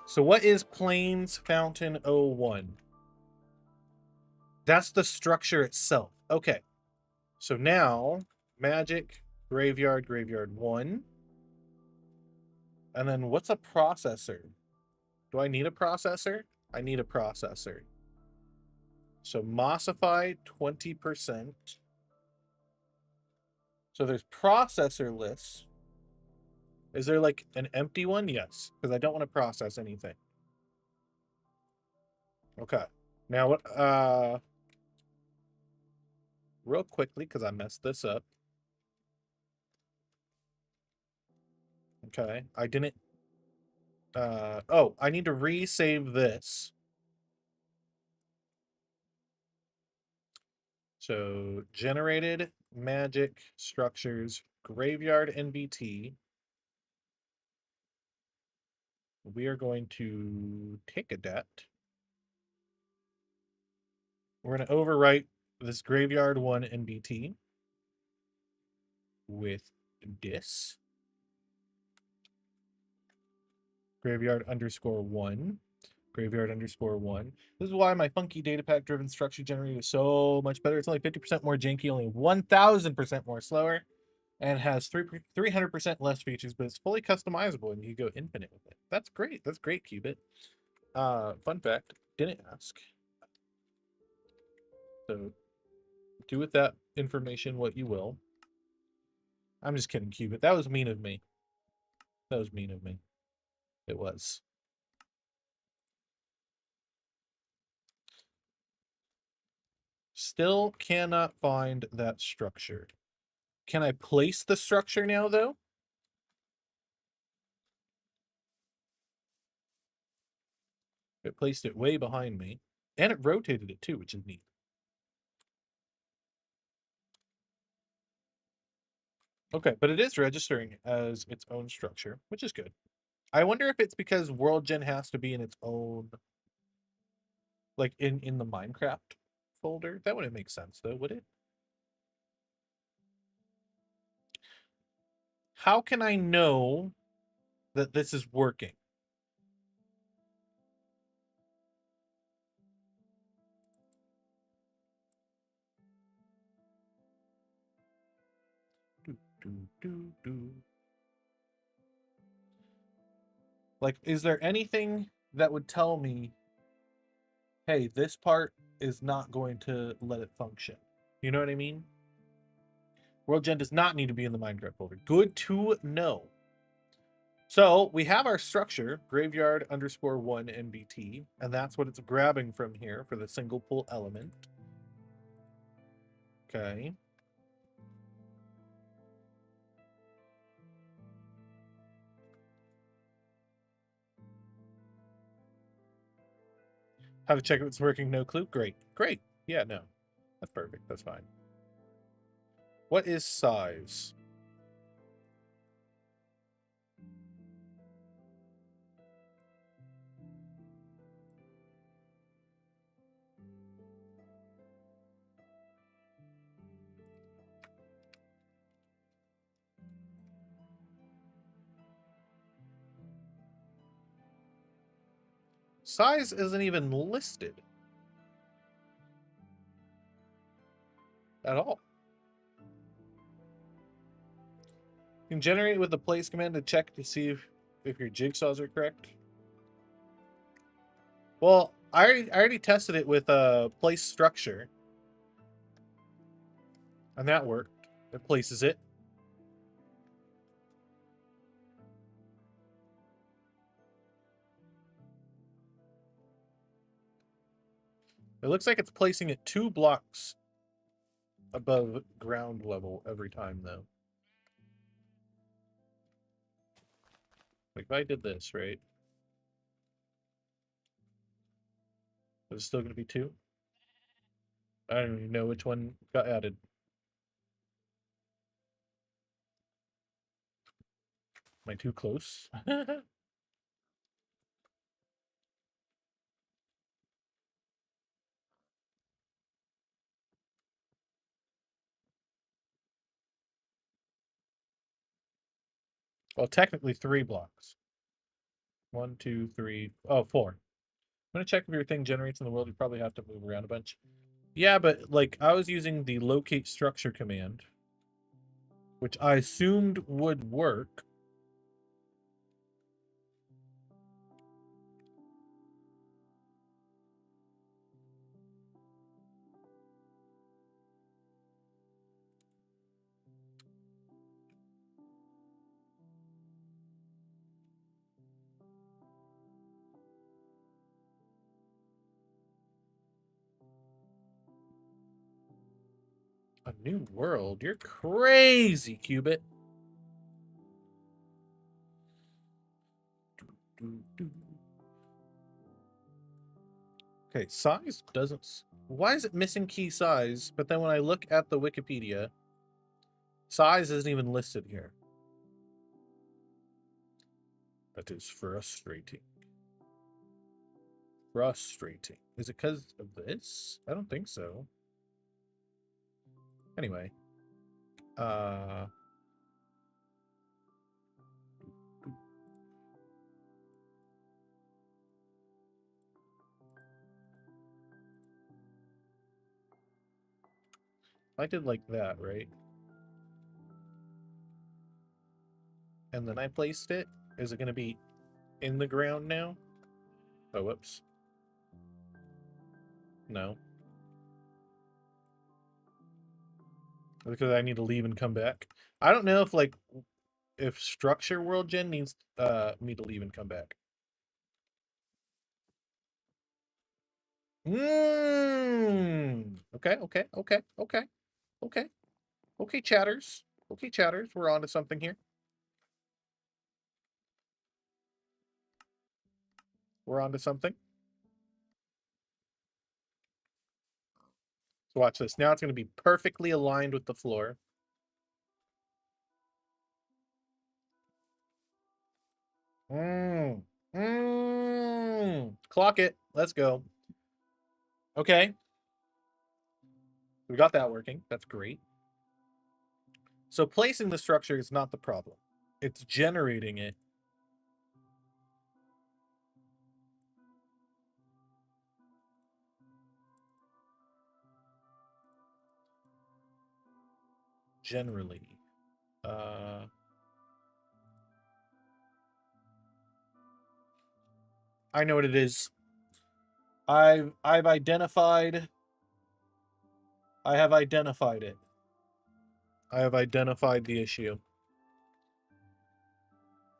So what is Plains Fountain 01? That's the structure itself. Okay. So now, magic, graveyard, graveyard 1. And then what's a processor? Do I need a processor? I need a processor. So Mossify 20%. So there's processor lists. Is there like an empty one? Yes, because I don't want to process anything. Okay. Now what real quickly, because I messed this up. Okay. I didn't oh, I need to resave this. So generated magic structures graveyard NBT. We are going to take a debt. We're going to overwrite this graveyard 1 NBT with this graveyard underscore 1. Graveyard underscore 1. This is why my funky data pack driven structure generator is so much better. It's only 50% more janky, only 1000% more slower, and has 300% less features, but it's fully customizable and you go infinite with it. That's great. That's great, Qubit. Fun fact, didn't ask. So do with that information what you will. I'm just kidding, Qubit. That was mean of me. That was mean of me. It was. Still cannot find that structure. Can I place the structure now, though? It placed it way behind me. And it rotated it too, which is neat. Okay, but it is registering as its own structure, which is good. I wonder if it's because WorldGen has to be in its own, like in the Minecraft folder. That wouldn't make sense though, would it? How can I know that this is working? Do. Like, is there anything that would tell me, hey, this part is not going to let it function? You know what I mean? WorldGen does not need to be in the Minecraft folder. Good to know. So we have our structure, graveyard _1 NBT, and that's what it's grabbing from here for the single pull element. Okay. How to check if it's working? No clue. Great. Great. Yeah, no. That's perfect. That's fine. What is size? Size isn't even listed at all. You can generate it with the place command to check to see if your jigsaws are correct. Well, I already tested it with a place structure, and that worked. It places it. It looks like it's placing it 2 blocks above ground level every time, though. Like if I did this, right? Is it still going to be 2? I don't even know which one got added. Am I too close? Well, technically 3 blocks. 1, 2, 3. Oh, 4. I'm gonna check if your thing generates in the world. You probably have to move around a bunch. Yeah, but like I was using the locate structure command, which I assumed would work. A new world? You're crazy, Cubit. Okay, size doesn't... Why is it missing key size? But then when I look at the Wikipedia, size isn't even listed here. That is frustrating. Frustrating. Is it because of this? I don't think so. Anyway. I did like that, right? And then I placed it. Is it going to be in the ground now? Oh, whoops. No. Because I need to leave and come back. I don't know if, like, if structure world gen needs me to leave and come back. Okay, okay, okay, okay, okay. Okay, chatters. Okay, chatters. We're on to something here. We're on to something. So watch this. Now it's going to be perfectly aligned with the floor. Clock it. Let's go. Okay. We got that working. That's great. So placing the structure is not the problem. It's generating it. Generally. I know what it is. I have identified it. I have identified the issue.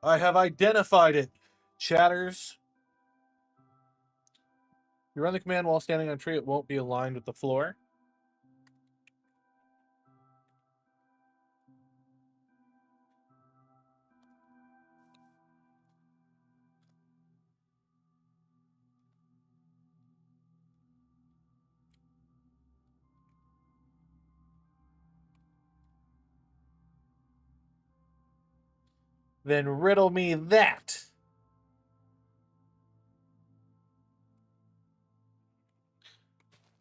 I have identified it. Chatters. You run the command while standing on a tree, it won't be aligned with the floor. Then riddle me that.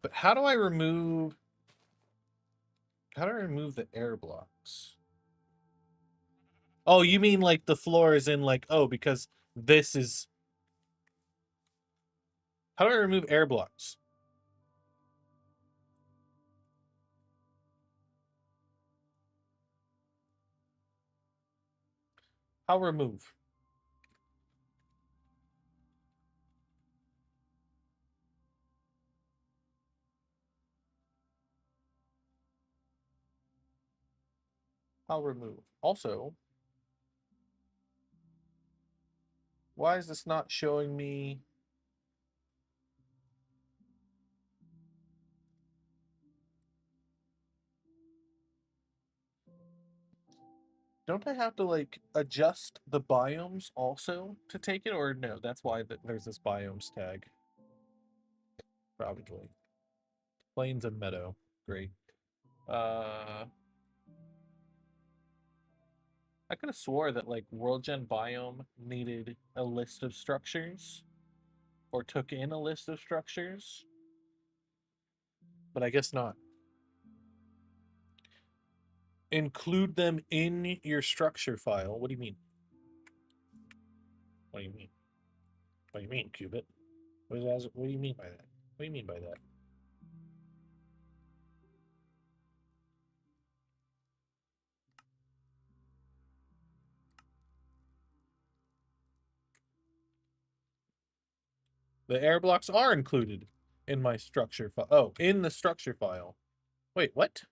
But how do I remove the air blocks? Oh, you mean like the floor is in like, oh, because this is... How do I remove air blocks? How remove? How remove? Also, why is this not showing me... Don't I have to like adjust the biomes also to take it, or no? That's why there's this biomes tag. Probably. Plains and meadow. Great. I could have swore that like World Gen biome needed a list of structures, or took in a list of structures, but I guess not. Include them in your structure file. What do you mean? What do you mean? What do you mean, Qubit? What do you mean by that? What do you mean by that? The air blocks are included in my structure file. Oh, in the structure file. Wait, what?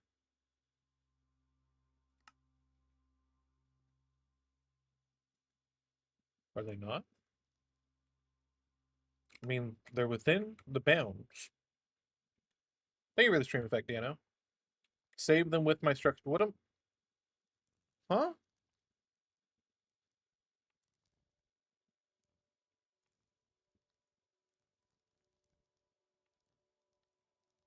Are they not? I mean, they're within the bounds. Thank you for the stream effect, Dano. Save them with my structure. What am... Huh?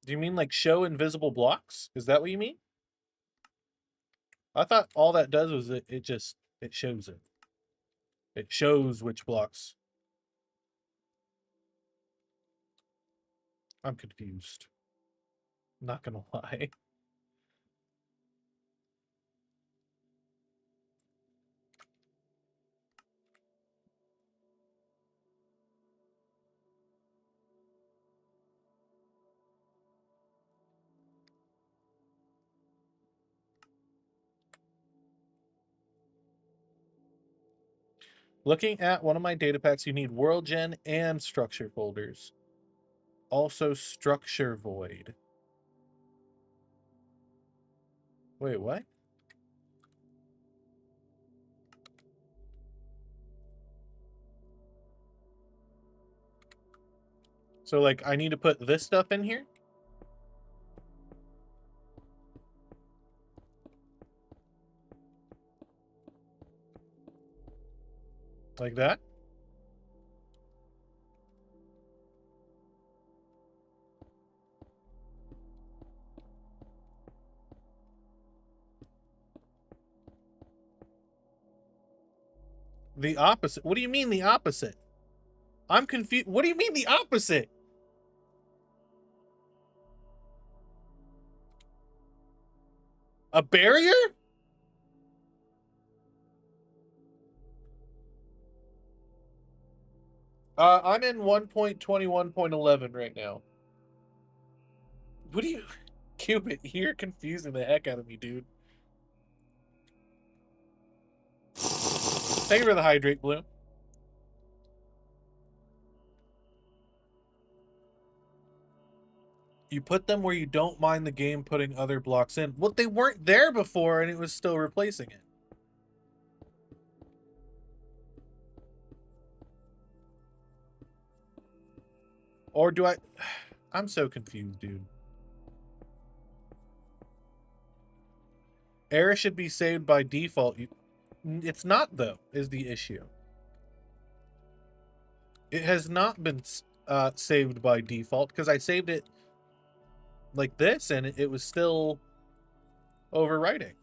Do you mean like show invisible blocks? Is that what you mean? I thought all that does was it shows it. It shows which blocks. I'm confused. Not gonna lie. Looking at one of my data packs, you need world gen and structure folders. Also structure void. Wait, what? So like I need to put this stuff in here? Like that? The opposite? What do you mean the opposite? I'm confused. What do you mean the opposite? A barrier? I'm in 1.21.11 right now. What do you... Cupid, you're confusing the heck out of me, dude. Thank you for the hydrate, Blue. You put them where you don't mind the game putting other blocks in. Well, they weren't there before, and it was still replacing it. Or do I... I'm so confused, dude. Error should be saved by default. It's not, though, is the issue. It has not been saved by default, because I saved it like this, and it was still overwriting.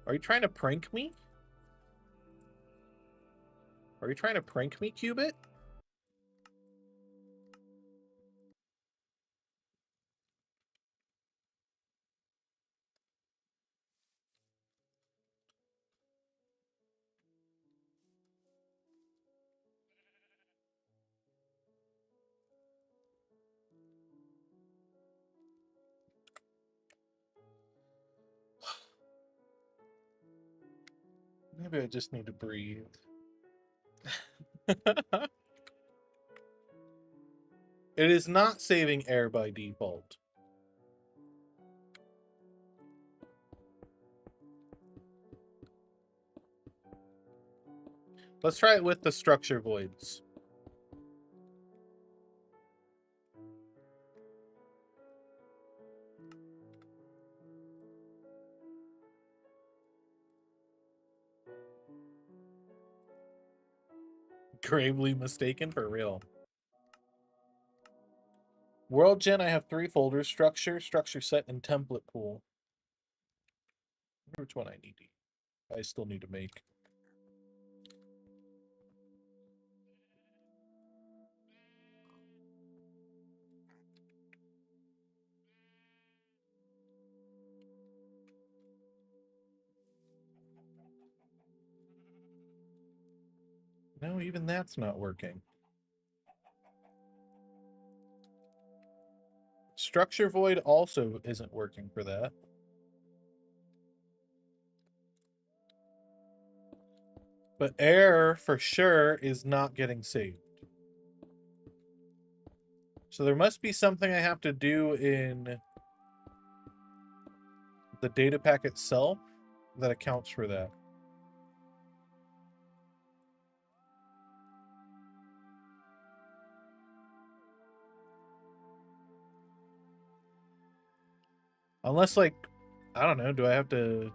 Are you trying to prank me? Are you trying to prank me, Qubit? Maybe I just need to breathe. It is not saving air by default. Let's try it with the structure voids. Gravely mistaken, for real. World Gen, I have 3 folders: structure, structure set, and template pool. I wonder which one I need to... I still need to make. No, even that's not working. Structure void also isn't working for that. But error, for sure, is not getting saved. So there must be something I have to do in the data pack itself that accounts for that. Unless, like, I don't know, do I have to...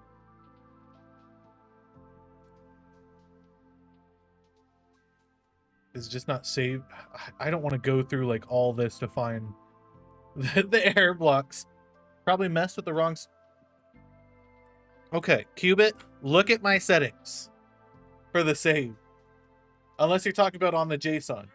Is it just not saved? I don't want to go through, like, all this to find the error blocks. Probably messed with the wrong... Okay, Qubit, look at my settings for the save. Unless you're talking about on the JSON.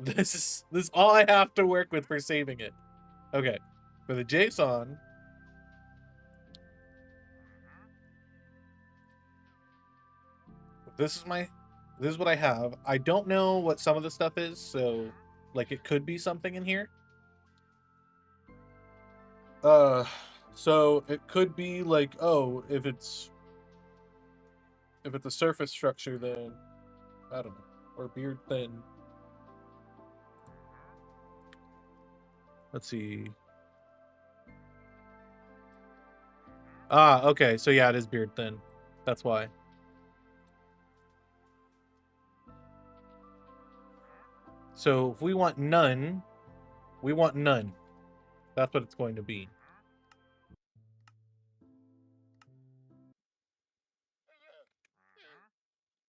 This is all I have to work with for saving it. Okay, for the JSON, this is what I have. I don't know what some of the stuff is, so like it could be something in here. So it could be like, oh, if it's a surface structure, then I don't know, or beard thin. Let's see. Ah, okay. So yeah, it is beard thin. That's why. So if we want none, we want none. That's what it's going to be.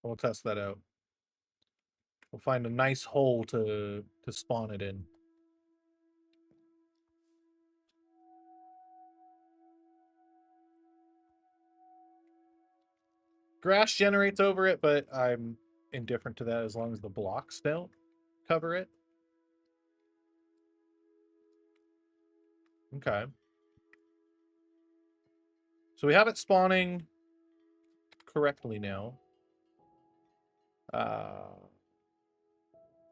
We'll test that out. We'll find a nice hole to spawn it in. Grass generates over it, but I'm indifferent to that as long as the blocks don't cover it. Okay. So we have it spawning correctly now.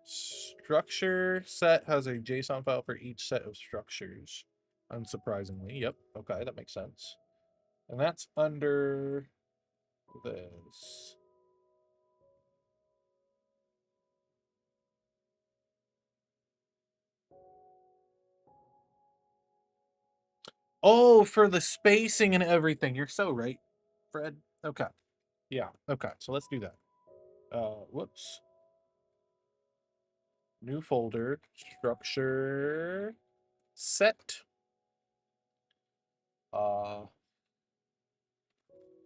Structure set has a JSON file for each set of structures. Unsurprisingly. Yep. Okay, that makes sense. And that's under this. Oh, for the spacing and everything. You're so right, Fred. Okay. Yeah. Okay. So let's do that. Whoops. New folder. Structure. Set.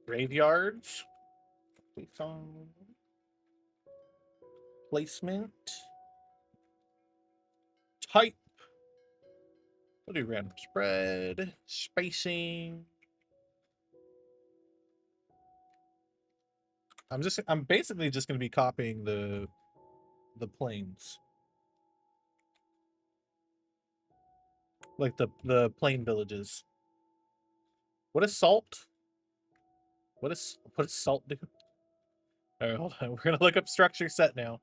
Graveyards. Click on placement. Type. We'll do random spread. Spacing. I'm basically just gonna be copying the planes. Like the plain villages. What is salt? What does salt do? Alright, hold on. We're gonna look up structure set now.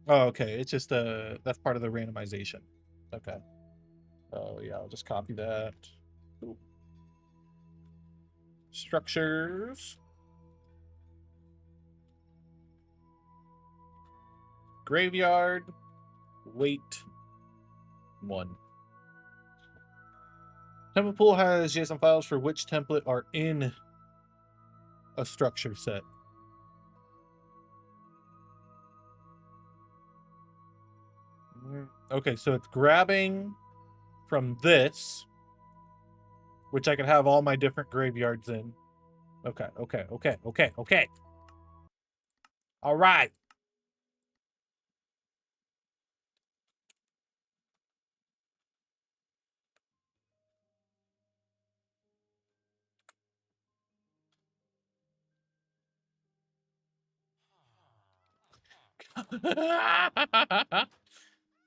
Oh, okay. It's just that's part of the randomization. Okay. Oh yeah, I'll just copy that. Ooh. Structures. Graveyard. Weight 1. Template pool has JSON files for which template are in a structure set. Okay, so it's grabbing from this, which I can have all my different graveyards in. Okay. All right.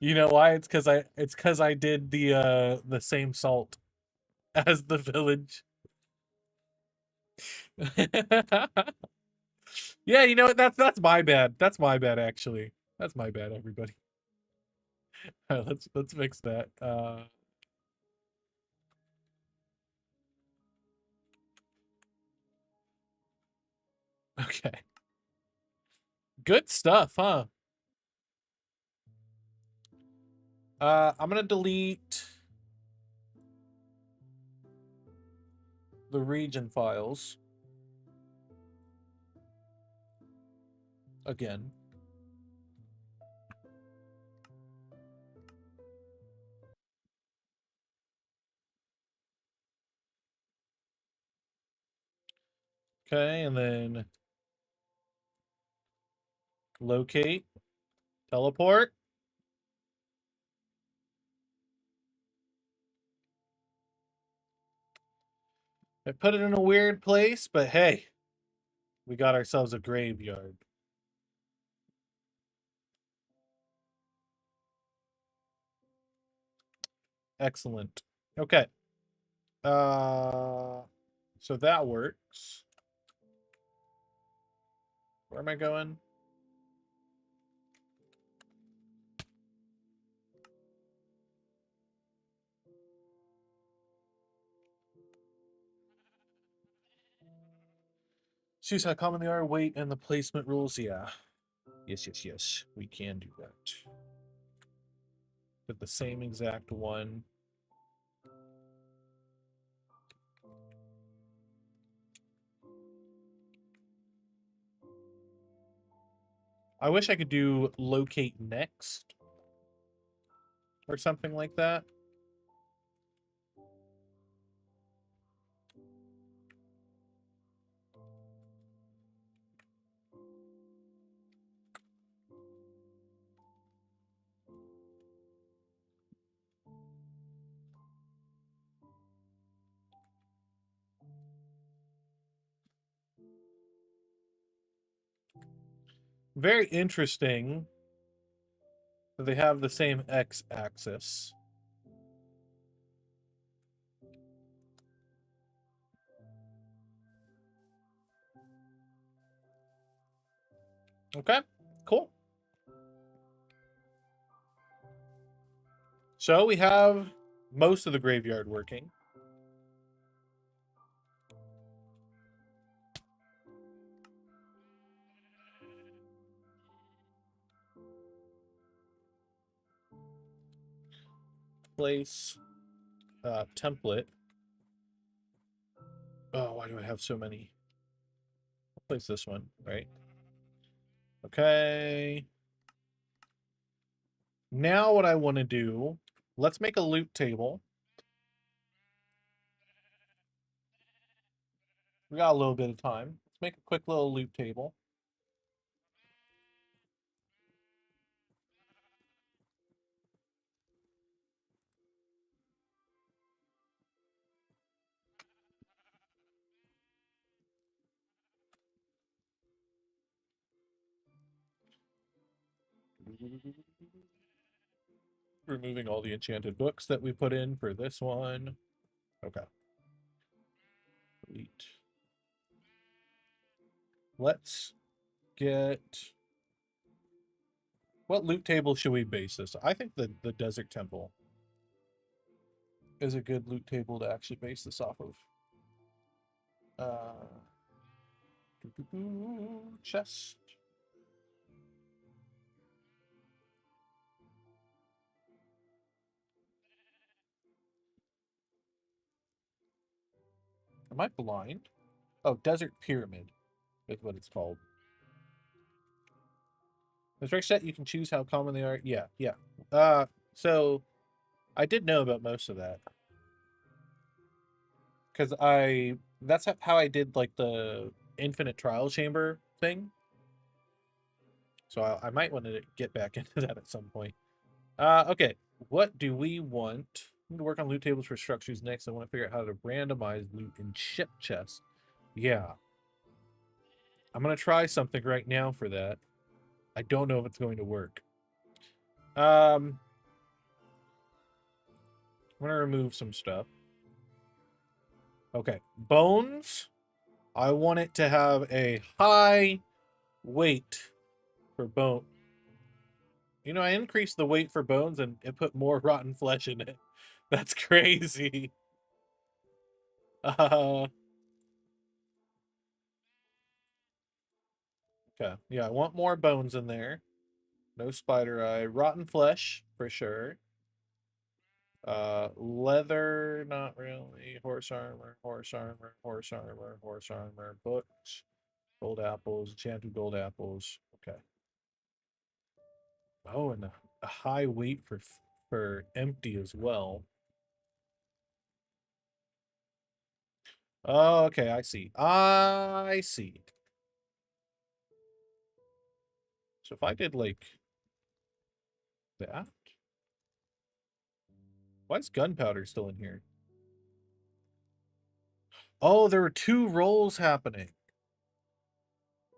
You know why? It's because I did the same salt as the village. Yeah, you know what? That's my bad. That's my bad actually. That's my bad, everybody. All right, let's fix that. Okay. Good stuff, huh? I'm gonna delete the region files again. Okay, and then locate, teleport. I put it in a weird place, but hey, we got ourselves a graveyard. Excellent. Okay. So that works. Where am I going? Choose how common they are, weight, and the placement rules. Yeah. Yes. We can do that. With the same exact one. I wish I could do locate next. Or something like that. very interesting that they have the same x-axis. Okay, cool. So we have most of the graveyard working. Place template. Oh, why do I have so many? I'll place this one, right? Okay. Now what I want to do, let's make a loot table. We got a little bit of time. Let's make a quick little loot table. Removing all the enchanted books that we put in for this one. Okay. Delete. Let's get... What loot table should we base this? I think the Desert Temple is a good loot table to actually base this off of. Chest. Am I blind? Oh, Desert Pyramid is what it's called. With Rick set, you can choose how common they are. Yeah, yeah. So I did know about most of that. Because that's how I did like the infinite trial chamber thing. So I might want to get back into that at some point. Okay. What do we want? I'm going to work on loot tables for structures next. I want to figure out how to randomize loot in ship chests. Yeah. I'm going to try something right now for that. I don't know if it's going to work. I'm going to remove some stuff. Okay. Bones. I want it to have a high weight for bone. You know, I increased the weight for bones and it put more rotten flesh in it. That's crazy. Okay. Yeah, I want more bones in there. No spider eye. Rotten flesh, for sure. Leather, not really. Horse armor, horse armor, horse armor, horse armor. Books. Gold apples, enchanted gold apples. Okay. Oh, and a high weight for empty as well. Oh, okay, I see. I see. So if I did like that, why is gunpowder still in here? Oh, there were two rolls happening.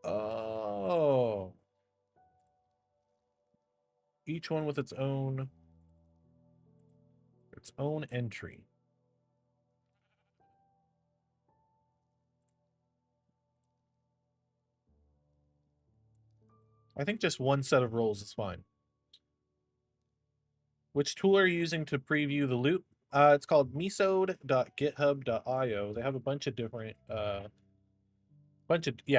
Oh. Each one with its own entry. I think just one set of rolls is fine. Which tool are you using to preview the loot? It's called mesode.github.io. They have a bunch of different yeah,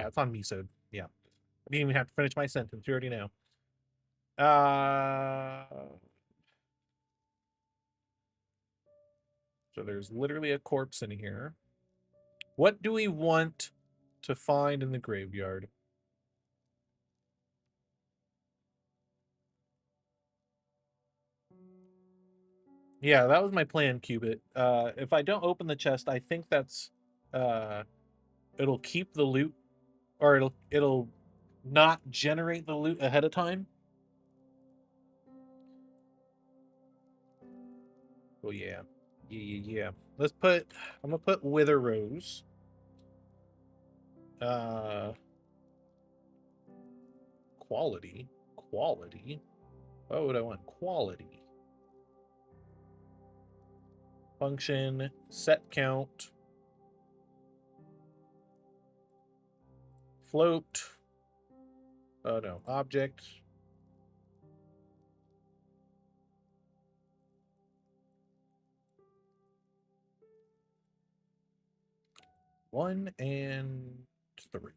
it's on Mesode. Yeah. I didn't even have to finish my sentence. You already know. So there's literally a corpse in here. What do we want to find in the graveyard? Yeah, that was my plan, Cubit. If I don't open the chest, I think that's it'll keep the loot, or it'll not generate the loot ahead of time. Oh yeah. Yeah. I'm gonna put Wither Rose. quality. Quality. Why would I want quality? Function, set count, float. Oh no, object. One and three.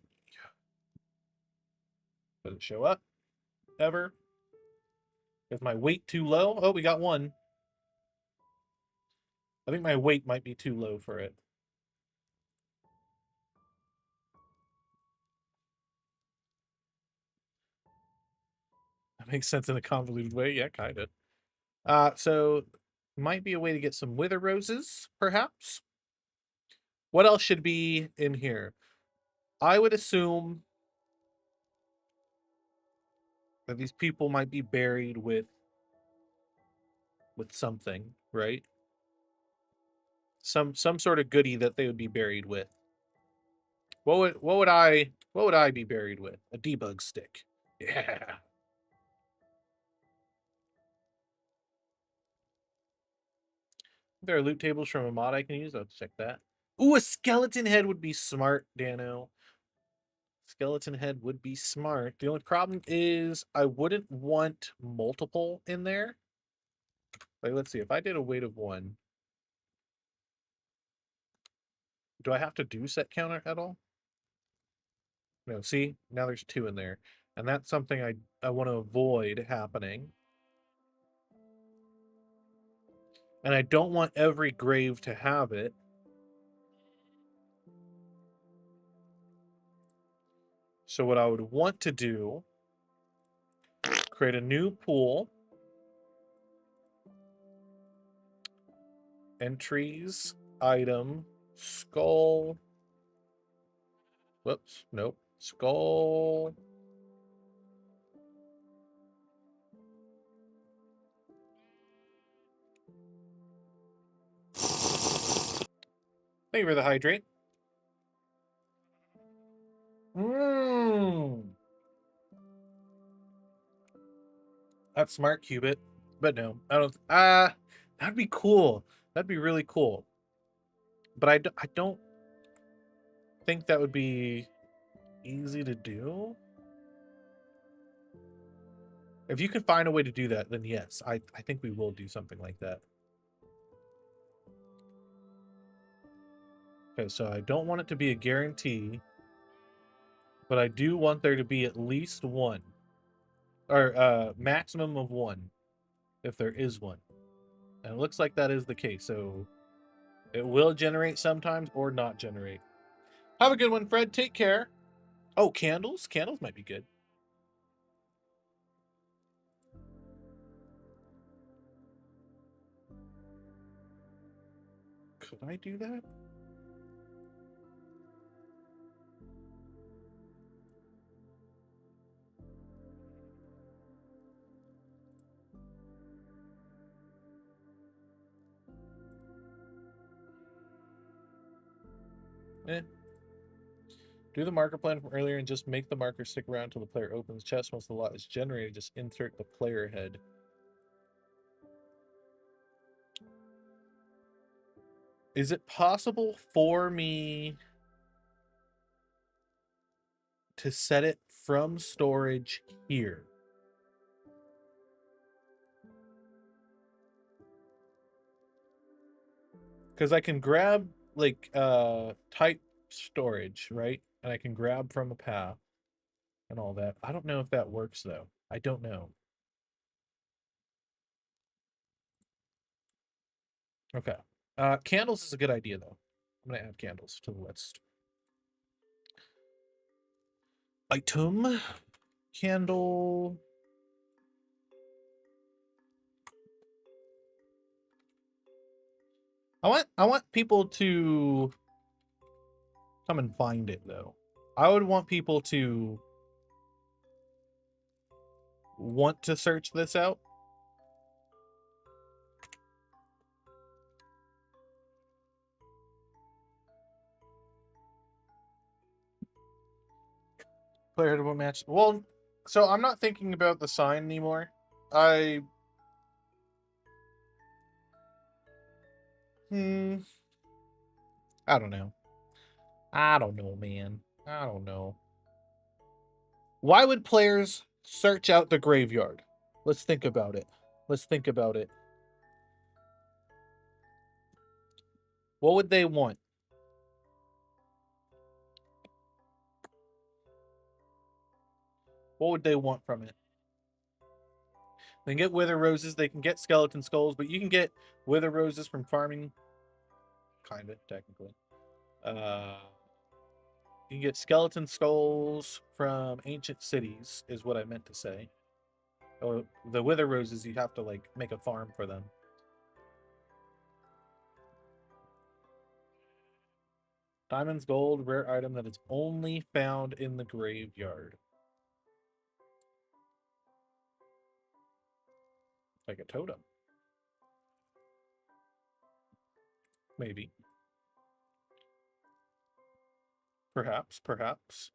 Does it show up ever? Is my weight too low? Oh, we got one. I think my weight might be too low for it. That makes sense in a convoluted way. Yeah, kind of. So might be a way to get some wither roses, perhaps. What else should be in here? I would assume that these people might be buried with something, right? Some sort of goodie that they would be buried with. What would I be buried with? A debug stick. Yeah. There are loot tables from a mod I can use. I'll check that. Ooh, a skeleton head would be smart, Dano. Skeleton head would be smart. The only problem is I wouldn't want multiple in there. Like, let's see. If I did a weight of 1, do I have to do set counter at all? No, see? Now there's 2 in there. And that's something I want to avoid happening. And I don't want every grave to have it. So what I would want to do, create a new pool. Entries, item, skull. Whoops, nope. Skull. Thank you for the hydrate. That's smart, Cubit. But no, I don't. That'd be cool. That'd be really cool. But I don't think that would be easy to do. If you can find a way to do that, then yes, I think we will do something like that. Okay, so I don't want it to be a guarantee, but I do want there to be at least 1. Or maximum of 1, if there is one. And it looks like that is the case, so it will generate sometimes or not generate. Have a good one, Fred. Take care. Oh, candles? Candles might be good. Could I do that? Eh. Do the marker plan from earlier and just make the marker stick around until the player opens chest. Once the lot is generated, just insert the player head. Is it possible for me to set it from storage here? Because I can grab like type storage, right? And I can grab from a path and all that. I don't know if that works though. I don't know. Okay. Candles is a good idea though. I'm gonna add candles to the list. Item, candle. I want people to come and find it though. I would want people to want to search this out. Player to match. Well, So I'm not thinking about the sign anymore. I don't know. I don't know, man. I don't know. Why would players search out the graveyard? Let's think about it. Let's think about it. What would they want? What would they want from it? They can get wither roses, they can get skeleton skulls, but you can get wither roses from farming. Kind of, technically. You can get skeleton skulls from ancient cities, is what I meant to say. Oh, the wither roses, you have to, like, make a farm for them. Diamonds, gold, rare item that is only found in the graveyard. Like a totem. Maybe. Perhaps, perhaps.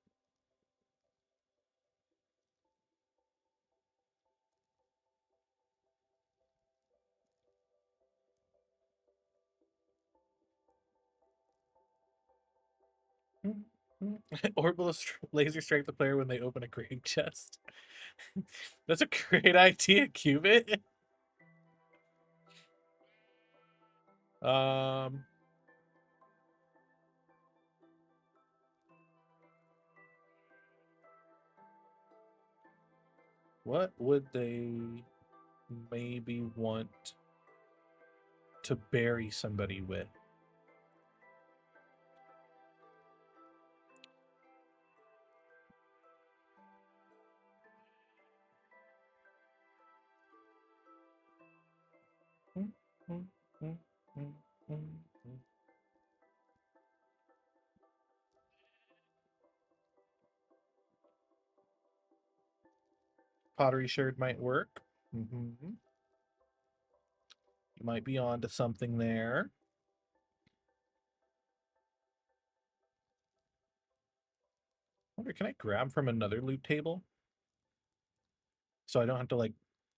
Orbital laser strike the player when they open a grave chest. That's a great idea, Cubit. What would they maybe want to bury somebody with? Pottery sherd might work. You might be onto something there. I wonder, can I grab from another loot table? So I don't have to, like,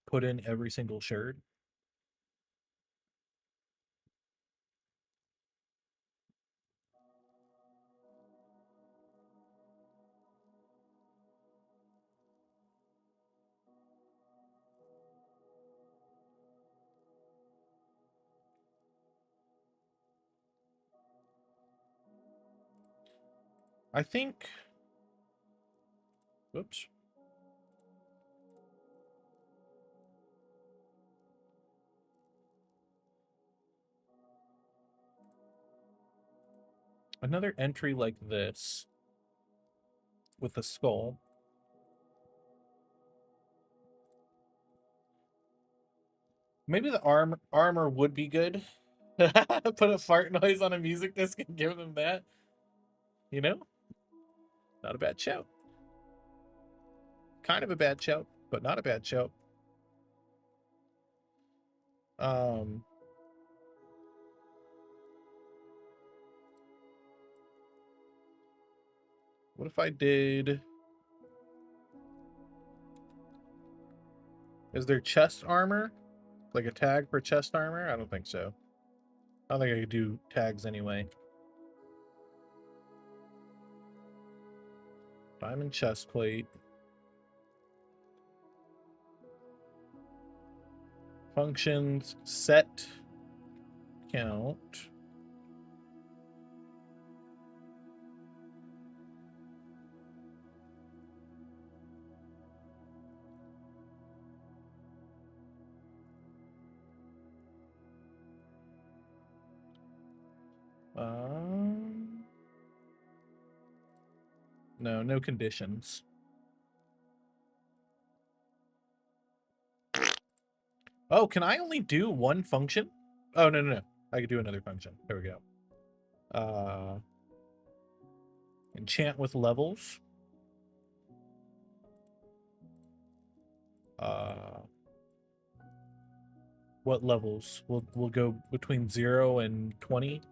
put in every single sherd? I think... Whoops. Another entry like this with a skull. Maybe the armor would be good. Put a fart noise on a music disc and give them that. You know? Not a bad shout. Kind of a bad shout, but not a bad shout. What if I did... Is there chest armor? Like a tag for chest armor? I don't think so. I don't think I could do tags anyway. Diamond chest plate. Functions, set, count. No, no conditions. Oh, can I only do one function? Oh, no. I could do another function. There we go. Enchant with levels. What levels? We'll go between 0 and 20.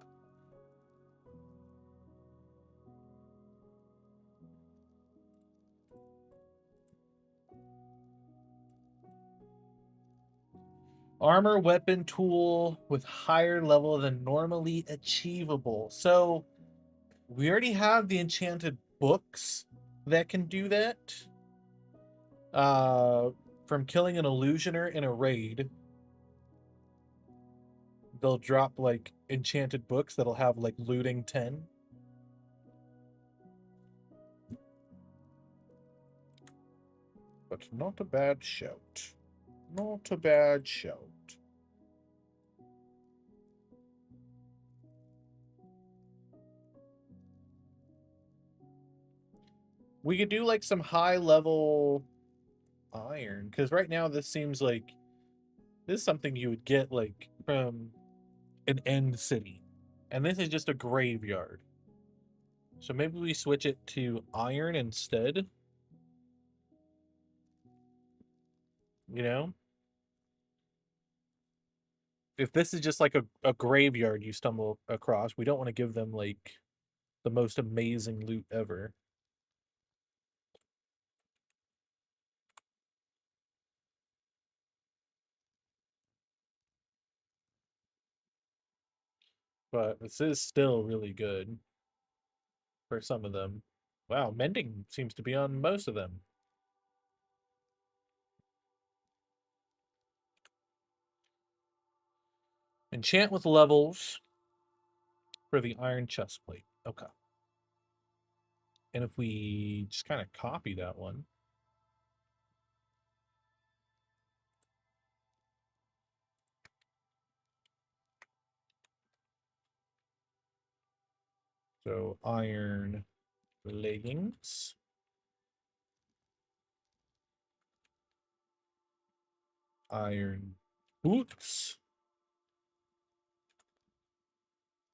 Armor, weapon, tool with higher level than normally achievable. So we already have the enchanted books that can do that. From killing an illusioner in a raid, they'll drop like enchanted books that'll have like looting 10. But not a bad shout. Not a bad shout. We could do like some high level iron, because right now this seems like this is something you would get like from an end city, and this is just a graveyard. So maybe we switch it to iron instead. You know, if this is just like a graveyard you stumble across, we don't want to give them like the most amazing loot ever. But this is still really good for some of them. Wow, mending seems to be on most of them. Enchant with levels for the iron chest plate. Okay. And if we just kind of copy that one. So iron leggings. Iron boots.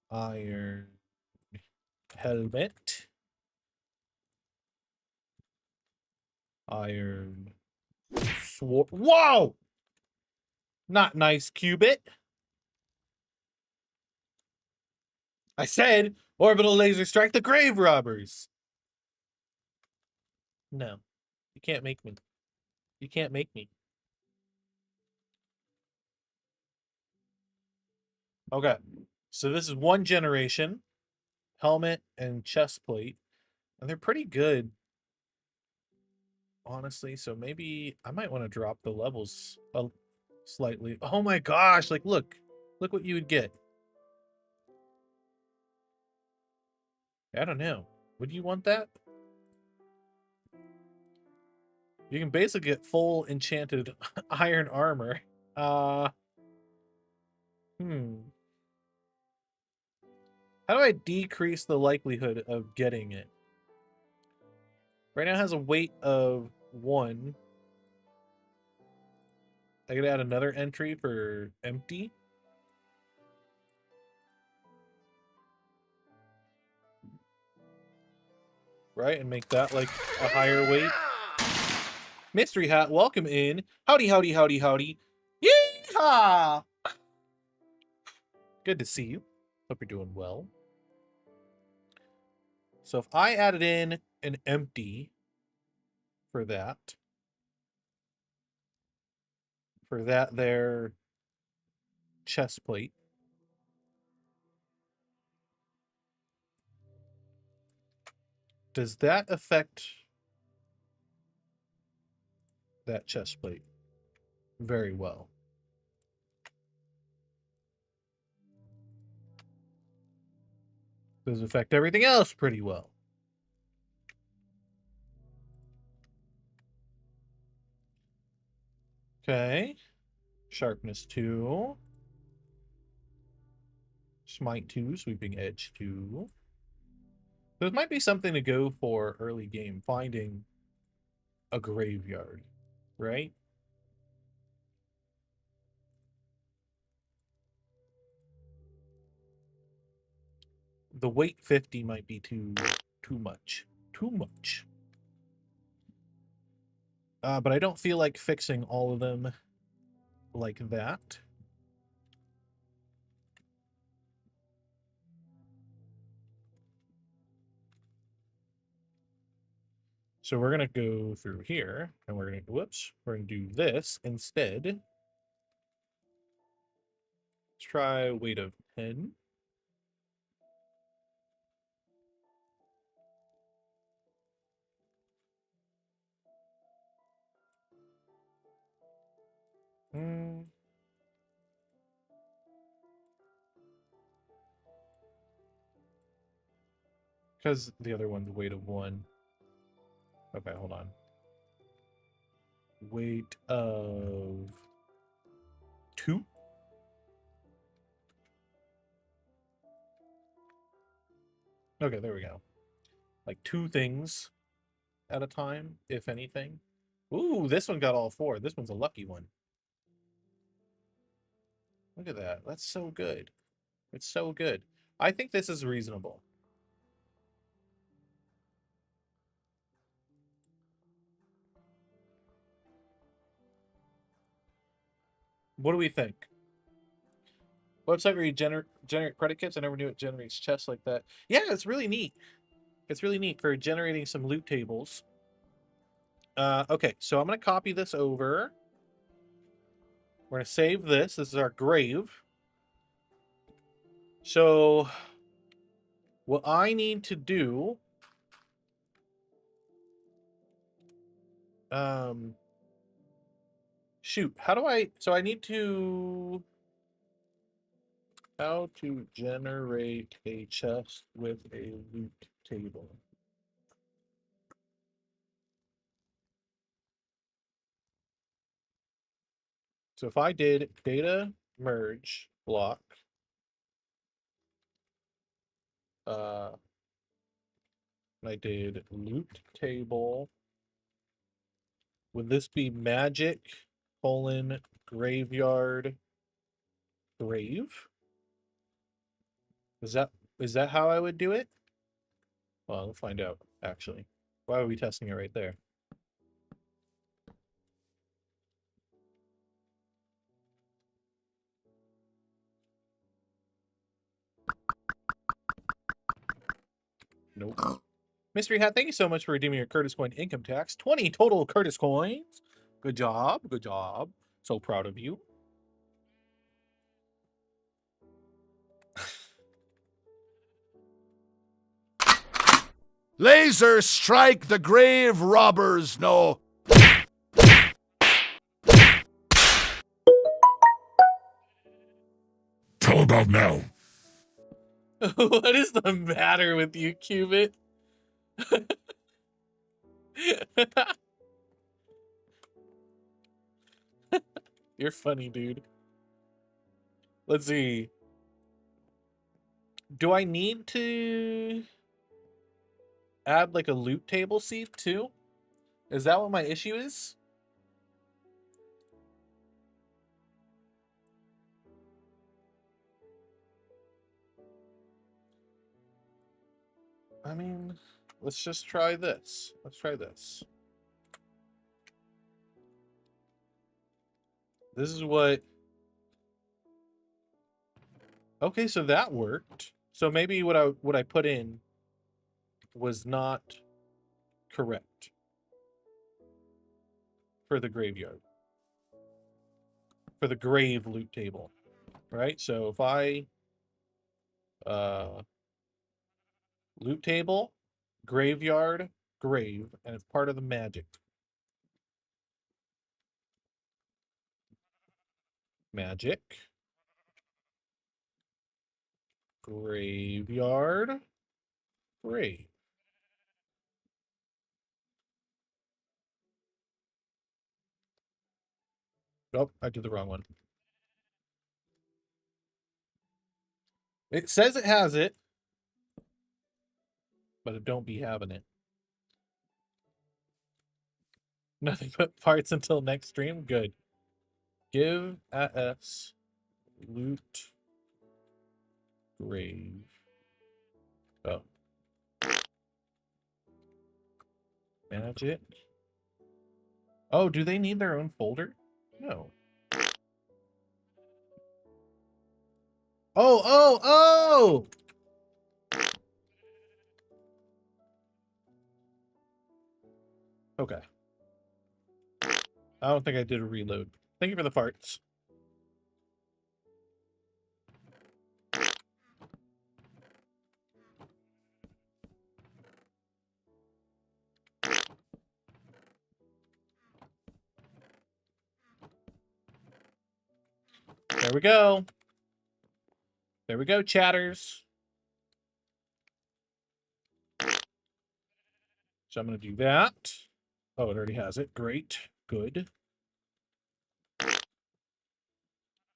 Iron helmet. Iron sword. Whoa! Not nice, Cubit. I said orbital laser strike the grave robbers. No, you can't make me. You can't make me. Okay, so this is one generation helmet and chest plate, and they're pretty good, honestly. So maybe I might want to drop the levels slightly. Oh my gosh! Like, look what you would get. I don't know. Would you want that? You can basically get full enchanted iron armor. Hmm. How do I decrease the likelihood of getting it? Right now it has a weight of 1. I could add another entry for empty. Right, and make that like a higher weight. Mystery Hat, welcome in. Howdy, howdy, howdy, howdy. Yeehaw! Good to see you. Hope you're doing well. So if I added in an empty for that there chest plate, does that affect that chest plate? Very well. Does affect everything else pretty well. Okay. Sharpness 2. Smite 2. Sweeping Edge 2. This might be something to go for early game, finding a graveyard, right? The weight 50 might be too much. Too much. But I don't feel like fixing all of them like that. So we're going to go through here, and we're going to, whoops, we're going to do this instead. try weight of 10. Because the other one's weight of 1. Okay, hold on. Weight of 2. Okay, there we go. Like 2 things at a time, if anything. Ooh, this one got all 4. This one's a lucky one. Look at that. That's so good. It's so good. I think this is reasonable. What do we think? Website where you generate predicates. I never knew it generates chests like that. Yeah, it's really neat. It's really neat for generating some loot tables. Okay, so I'm going to copy this over. We're going to save this. This is our grave. So what I need to do... shoot, how do I... So I need to... How to generate a chest with a loot table. So if I did data merge block, and I did loot table, would this be magic graveyard grave? Is that how I would do it? Well, we'll find out, actually. Why are we testing it right there? Nope. Mystery Hat, thank you so much for redeeming your Curtis Coin income tax. 20 total Curtis Coins. Good job. Good job. So proud of you. Laser strike the grave robbers, no. How about now? What is the matter with you, Cubit? You're funny, dude. Let's see. Do I need to add like a loot table seed too? Is that what my issue is? I mean, let's just try this. Let's try this. This is what... Okay, so that worked. So maybe what I put in was not correct for the graveyard. For the grave loot table. Right? So if I loot table, graveyard, grave, and it's part of the magic. Magic. Graveyard. Grave. Oh, I did the wrong one. It says it has it, but it don't be having it. Nothing but parts until next stream. Good. Give us loot grave. Oh. Magic. Oh, do they need their own folder? No. Oh! Okay. I don't think I did a reload. Thank you for the farts. There we go. There we go, chatters. So I'm going to do that. Oh, it already has it. Great. Good.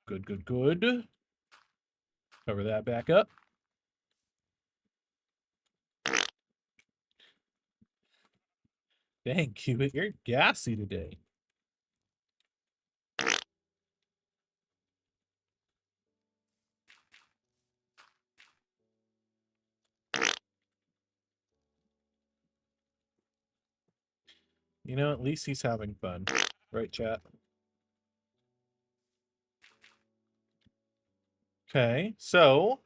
Good, good, good. Cover that back up. Dang, Cubit, you're gassy today. You know, at least he's having fun. Right, chat? Okay, so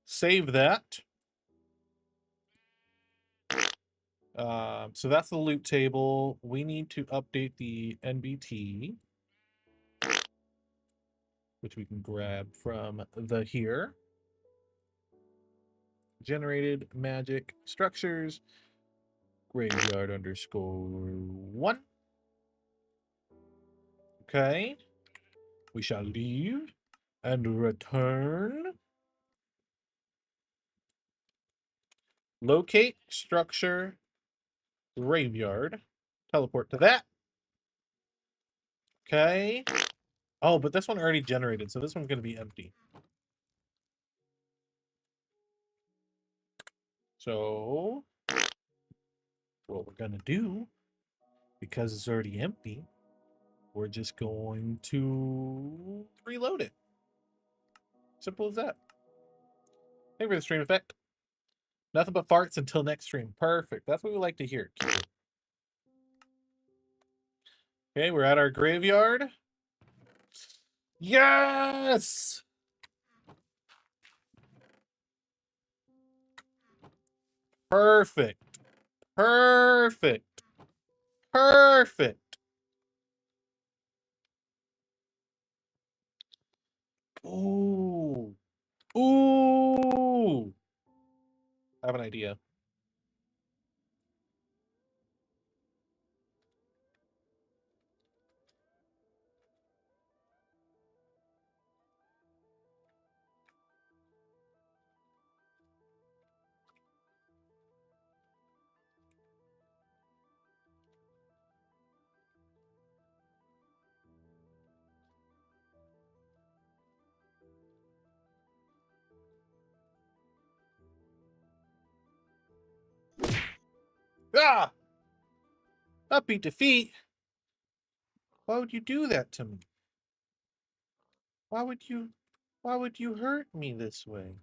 save that. So that's the loot table. We need to update the NBT, which we can grab from the here. Generated magic structures, graveyard _1. Okay. We shall leave and return. Locate structure graveyard. Teleport to that. Okay. Oh, but this one already generated, so this one's going to be empty. So what we're going to do, because it's already empty, we're just going to reload it. Simple as that. Thank you for the stream effect. Nothing but farts until next stream. Perfect. That's what we like to hear. Okay, we're at our graveyard. Yes! Perfect. Perfect. Perfect. Ooh. Ooh. I have an idea. Ah! Upbeat defeat. Why would you do that to me? Why would you hurt me this way?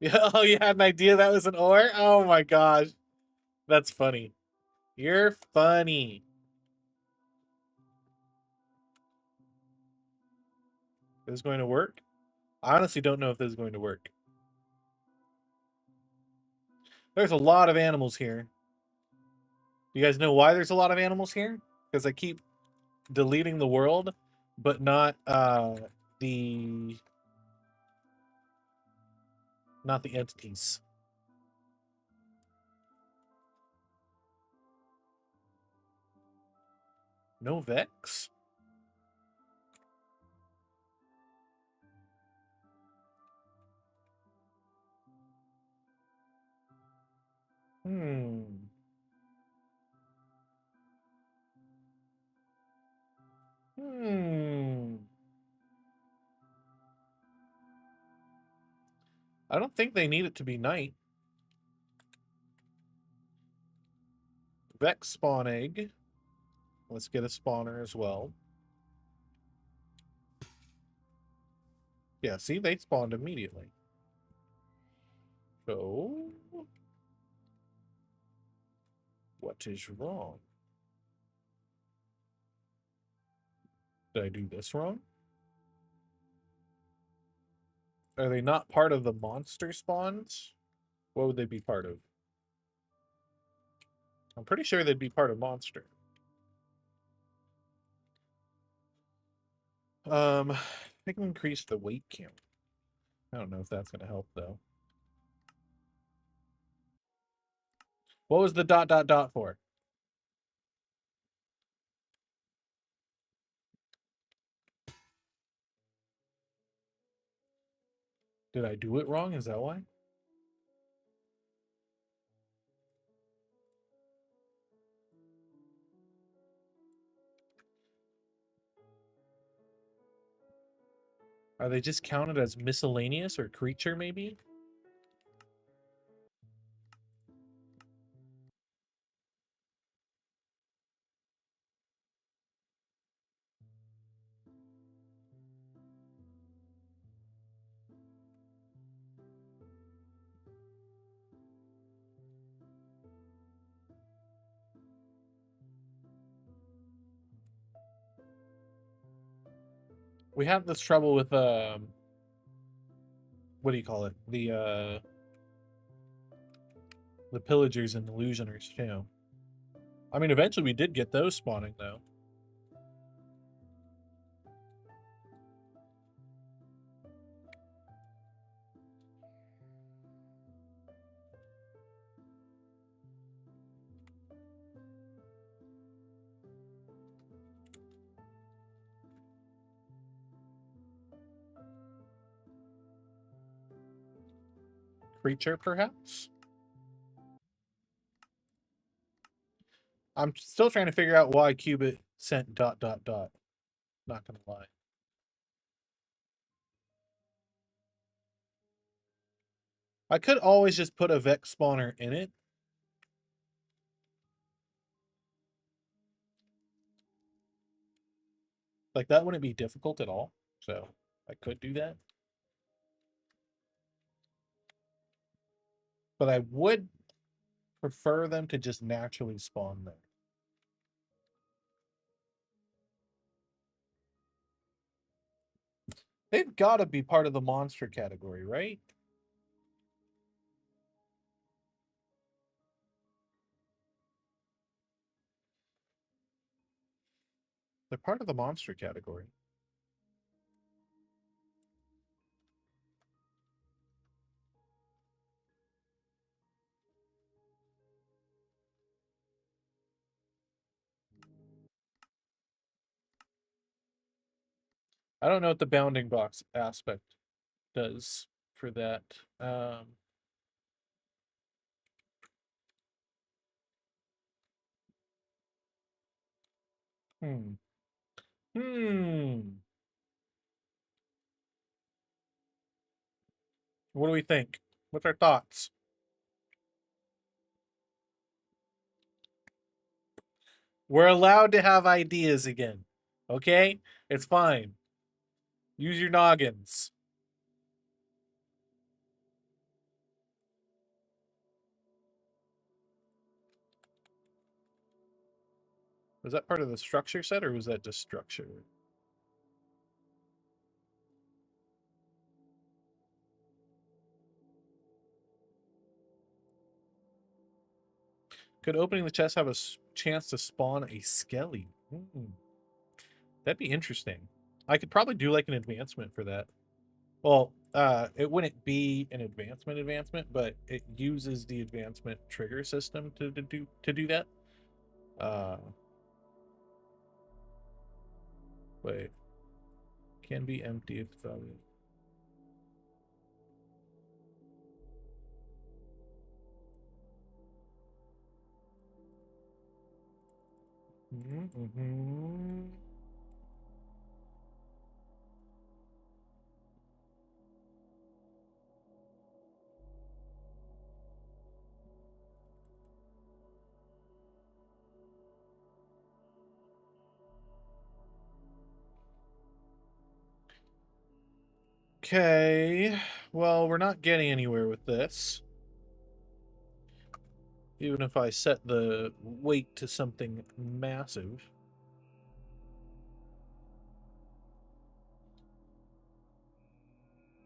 Yeah, oh, you had an idea that was an ore? Oh my gosh. That's funny. You're funny. Is this going to work? I honestly don't know if this is going to work. There's a lot of animals here. You guys know why there's a lot of animals here? Because I keep deleting the world, but not the entities. No Vex? Hmm. Hmm. I don't think they need it to be night. Vex spawn egg. Let's get a spawner as well. Yeah, see, they spawned immediately. So, what is wrong? Did I do this wrong? Are they not part of the monster spawns? What would they be part of? I'm pretty sure they'd be part of monster. I can increase the weight count. I don't know if that's going to help, though. What was the ... for? Did I do it wrong? Is that why? Are they just counted as miscellaneous or creature, maybe? We have this trouble with what do you call it? The pillagers and illusioners too. I mean, eventually we did get those spawning though. Creature, perhaps? I'm still trying to figure out why Qubit sent ... Not gonna lie. I could always just put a Vex spawner in it. Like, that wouldn't be difficult at all. So, I could do that. But I would prefer them to just naturally spawn there. They've got to be part of the monster category, right? They're part of the monster category. I don't know what the bounding box aspect does for that. Hmm. What do we think? What's our thoughts? We're allowed to have ideas again. Okay? It's fine. Use your noggins. Was that part of the structure set or was that just structure? Could opening the chest have a chance to spawn a skelly? That'd be interesting. I could probably do like an advancement for that. Well, it wouldn't be an advancement, but it uses the advancement trigger system to do that. Wait, can be empty if value. Okay, well, we're not getting anywhere with this. Even if I set the weight to something massive.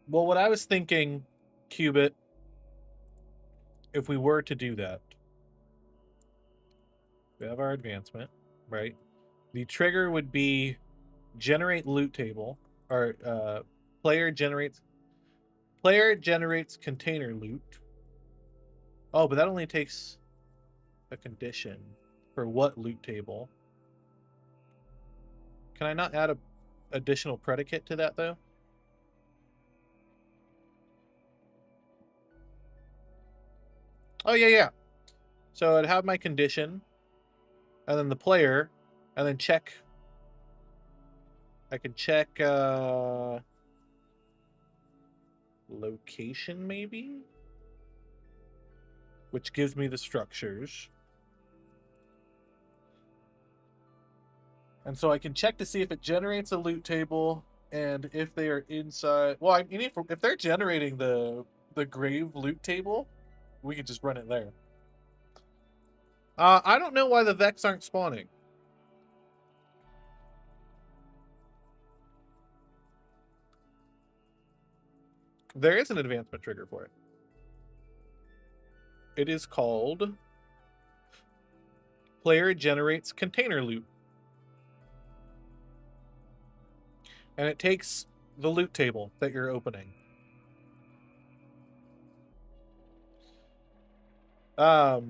Well, what I was thinking, Qubit, if we were to do that, we have our advancement, right? The trigger would be generate loot table, or player generates container loot. Oh, but that only takes a condition for what loot table? Can I not add a additional predicate to that though? Oh, yeah, yeah. So I'd have my condition, and then the player, and then check. I can check location, maybe? Which gives me the structures. And so I can check to see if it generates a loot table and if they are inside. Well, I mean, if they're generating the grave loot table, we could just run it there. I don't know why the Vex aren't spawning. There is an advancement trigger for it. It is called Player Generates Container Loot. And it takes the loot table that you're opening. But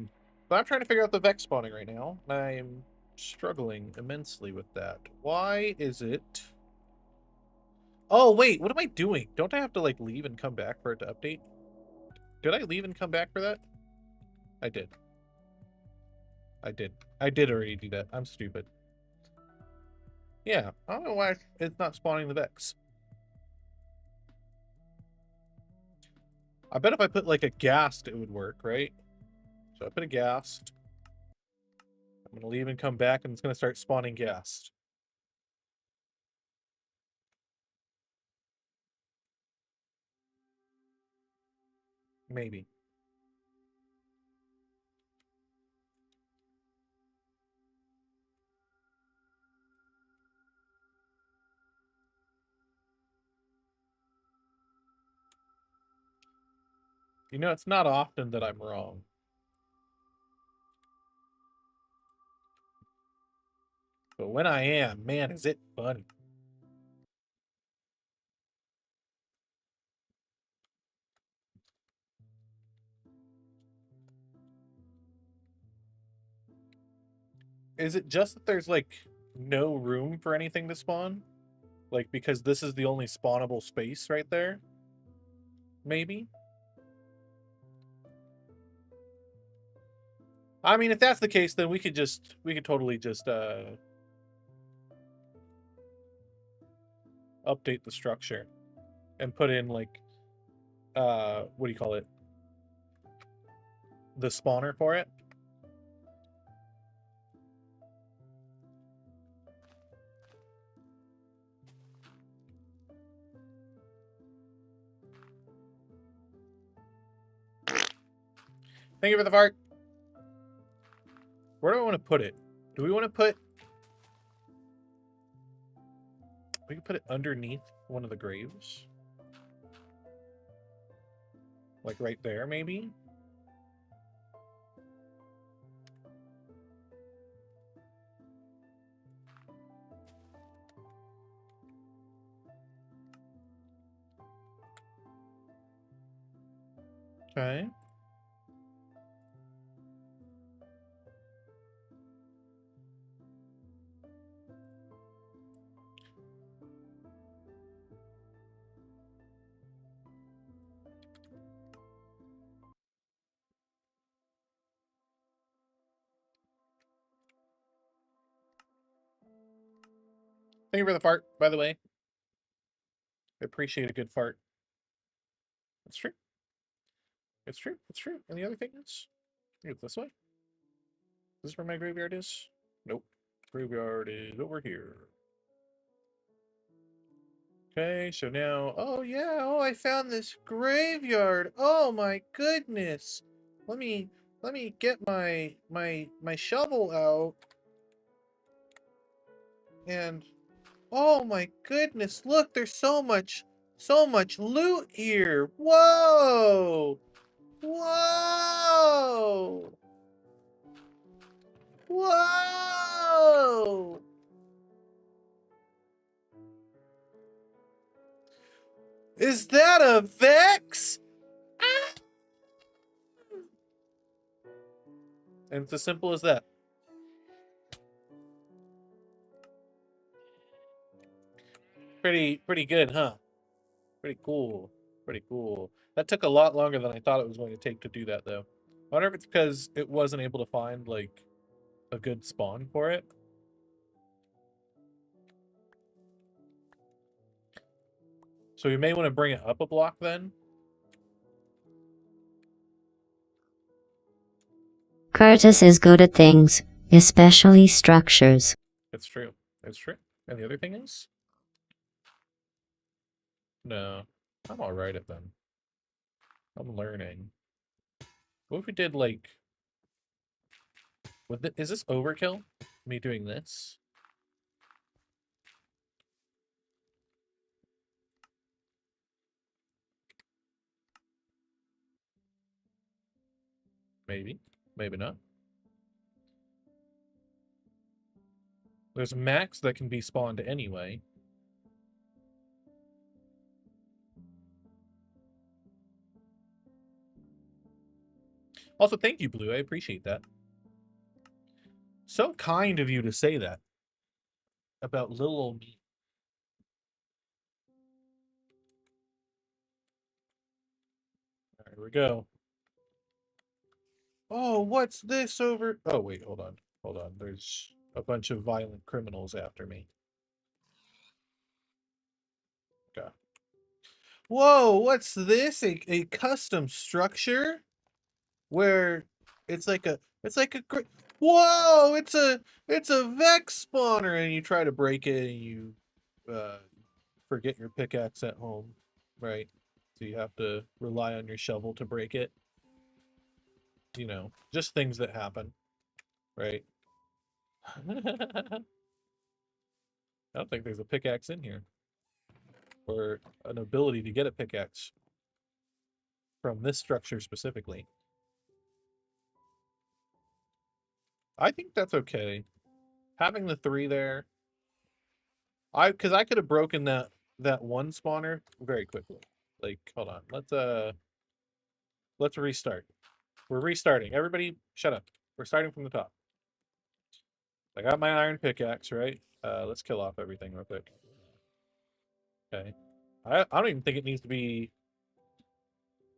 I'm trying to figure out the Vex spawning right now. And I'm struggling immensely with that. Why is it... Oh, wait, what am I doing? Don't I have to, like, leave and come back for it to update? Did I leave and come back for that? I did. I did already do that. I'm stupid. Yeah, I don't know why it's not spawning the Vex. I bet if I put, like, a ghast, it would work, right? So I put a ghast. I'm gonna leave and come back, and it's gonna start spawning ghast. Maybe. You know, it's not often that I'm wrong. But when I am, man, is it funny. Is it just that there's, like, no room for anything to spawn? Like, because this is the only spawnable space right there? Maybe? I mean, if that's the case, then we could totally just, update the structure. And put in, like, what do you call it? The spawner for it? Thank you for the fart. Where do I want to put it? Do we want to put... We can put it underneath one of the graves? Like right there, maybe? Okay. Thank you for the fart, by the way. I appreciate a good fart. That's true. It's true. It's true. And the other thing is, it's this way. Is this where my graveyard is? Nope. Graveyard is over here. Okay, so now, oh yeah, oh, I found this graveyard. Oh my goodness. Let me get my shovel out. And oh my goodness, look, there's so much loot here. Whoa! Whoa! Whoa! Is that a Vex? And it's as simple as that. Pretty good, huh? Pretty cool. Pretty cool. That took a lot longer than I thought it was going to take to do that, though. I wonder if it's because it wasn't able to find, like, a good spawn for it. So we may want to bring it up a block then. Curtis is good at things, especially structures. It's true. It's true. And the other thing is? No. I'm alright at them. I'm learning. What if we did, like... Is this overkill? Me doing this? Maybe. Maybe not. There's max that can be spawned anyway. Also, thank you, Blue. I appreciate that. So kind of you to say that about little old me. There we go. Oh, what's this over? Oh, wait, hold on. Hold on. There's a bunch of violent criminals after me. Okay. Whoa, what's this? A custom structure? Where it's like a whoa, it's a Vex spawner, and you try to break it and you forget your pickaxe at home, right? So you have to rely on your shovel to break it. You know, just things that happen, right? I don't think there's a pickaxe in here. Or an ability to get a pickaxe from this structure specifically. I think that's okay. Having the 3 there. Because I could have broken that one spawner very quickly. Like, hold on. Let's restart. We're restarting. Everybody shut up. We're starting from the top. I got my iron pickaxe, right? Let's kill off everything real quick. Okay. I don't even think it needs to be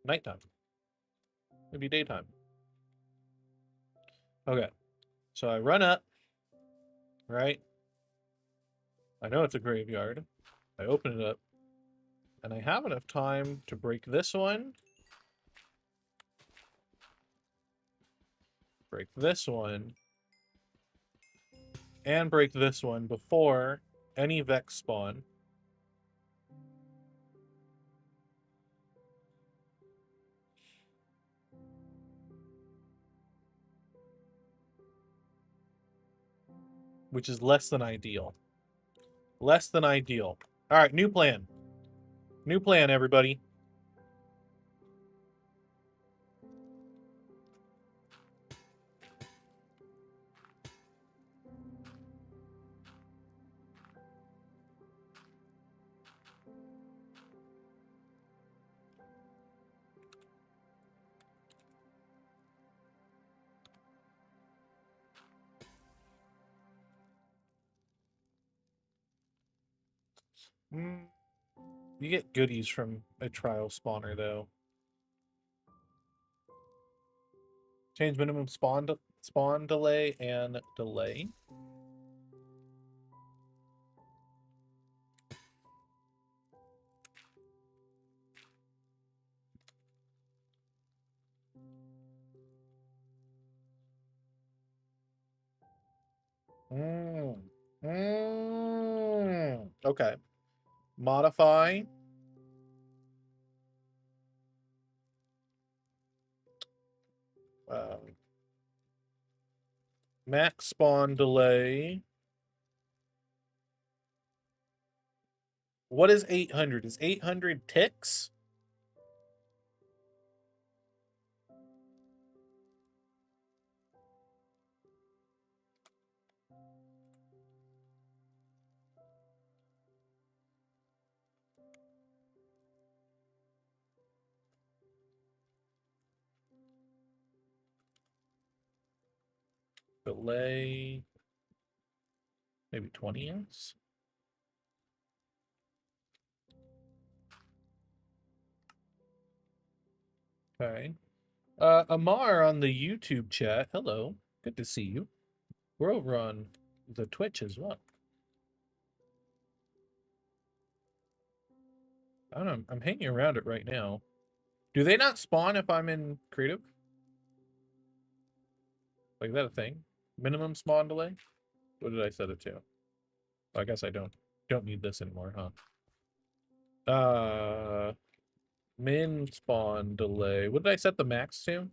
nighttime. Maybe daytime. Okay. So I run up, right? I know it's a graveyard. I open it up. And I have enough time to break this one. Break this one. And break this one before any Vex spawn. Which is less than ideal. Less than ideal. All right, new plan. New plan, everybody. You get goodies from a trial spawner, though. Change minimum spawn delay and delay. Okay. Modify. Max spawn delay. What is 800? Is 800 ticks? Delay. Maybe 20 is? Okay. Amar on the YouTube chat. Hello. Good to see you. We're over on the Twitch as well. I don't know. I'm hanging around it right now. Do they not spawn if I'm in creative? Like, is that a thing? Minimum spawn delay? What did I set it to? I guess I don't need this anymore, huh? Min spawn delay. What did I set the max to?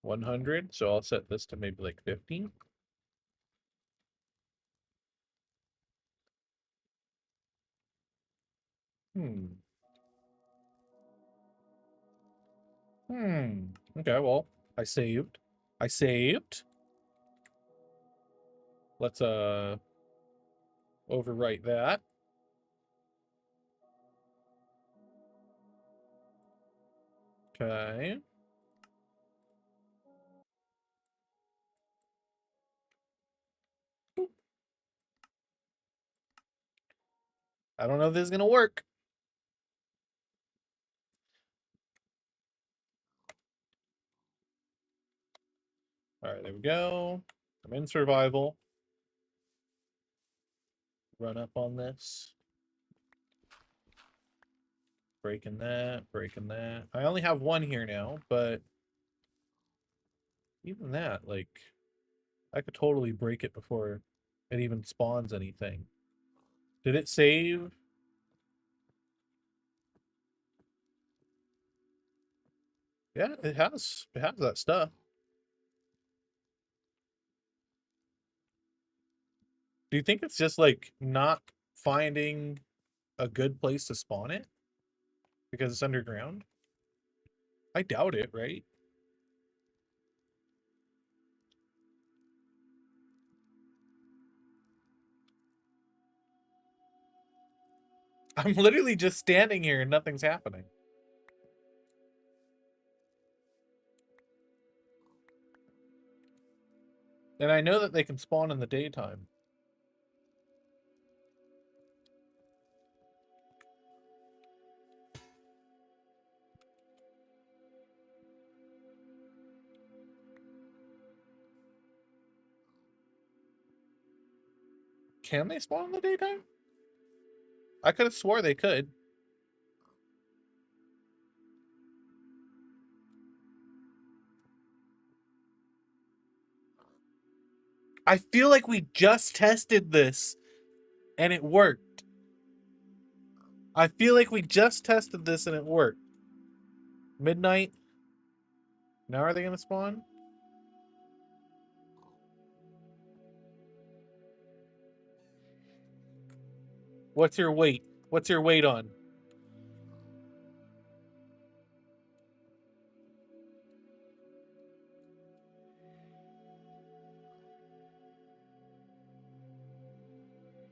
$100. So I'll set this to maybe like 50. Okay, well, I saved. Let's overwrite that. Okay. I don't know if this is gonna work. All right, there we go. I'm in survival. Run up on this. Breaking that. I only have one here now, but even that, like, I could totally break it before it even spawns anything. Did it save? Yeah, it has. It has that stuff. Do you think it's just like not finding a good place to spawn it because it's underground? I doubt it, right? I'm literally just standing here and nothing's happening. And I know that they can spawn in the daytime. Can they spawn in the daytime? I could have swore they could. I feel like we just tested this and it worked. I feel like we just tested this and it worked. Midnight. Now are they going to spawn? What's your weight? What's your weight on?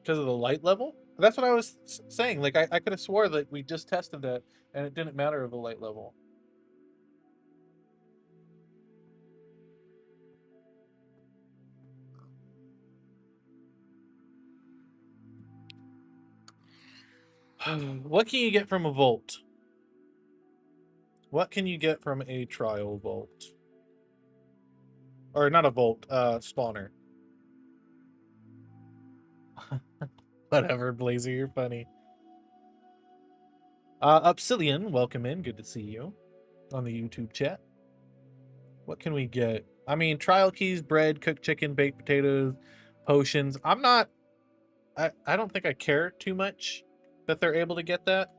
Because of the light level? That's what I was saying. Like, I could have swore that we just tested that and it didn't matter of the light level. What can you get from a vault? What can you get from a trial vault? Or not a vault, spawner. Whatever, Blazer, you're funny. Upsillion, welcome in. Good to see you on the YouTube chat. What can we get? I mean, trial keys, bread, cooked chicken, baked potatoes, potions. I don't think I care too much that they're able to get that.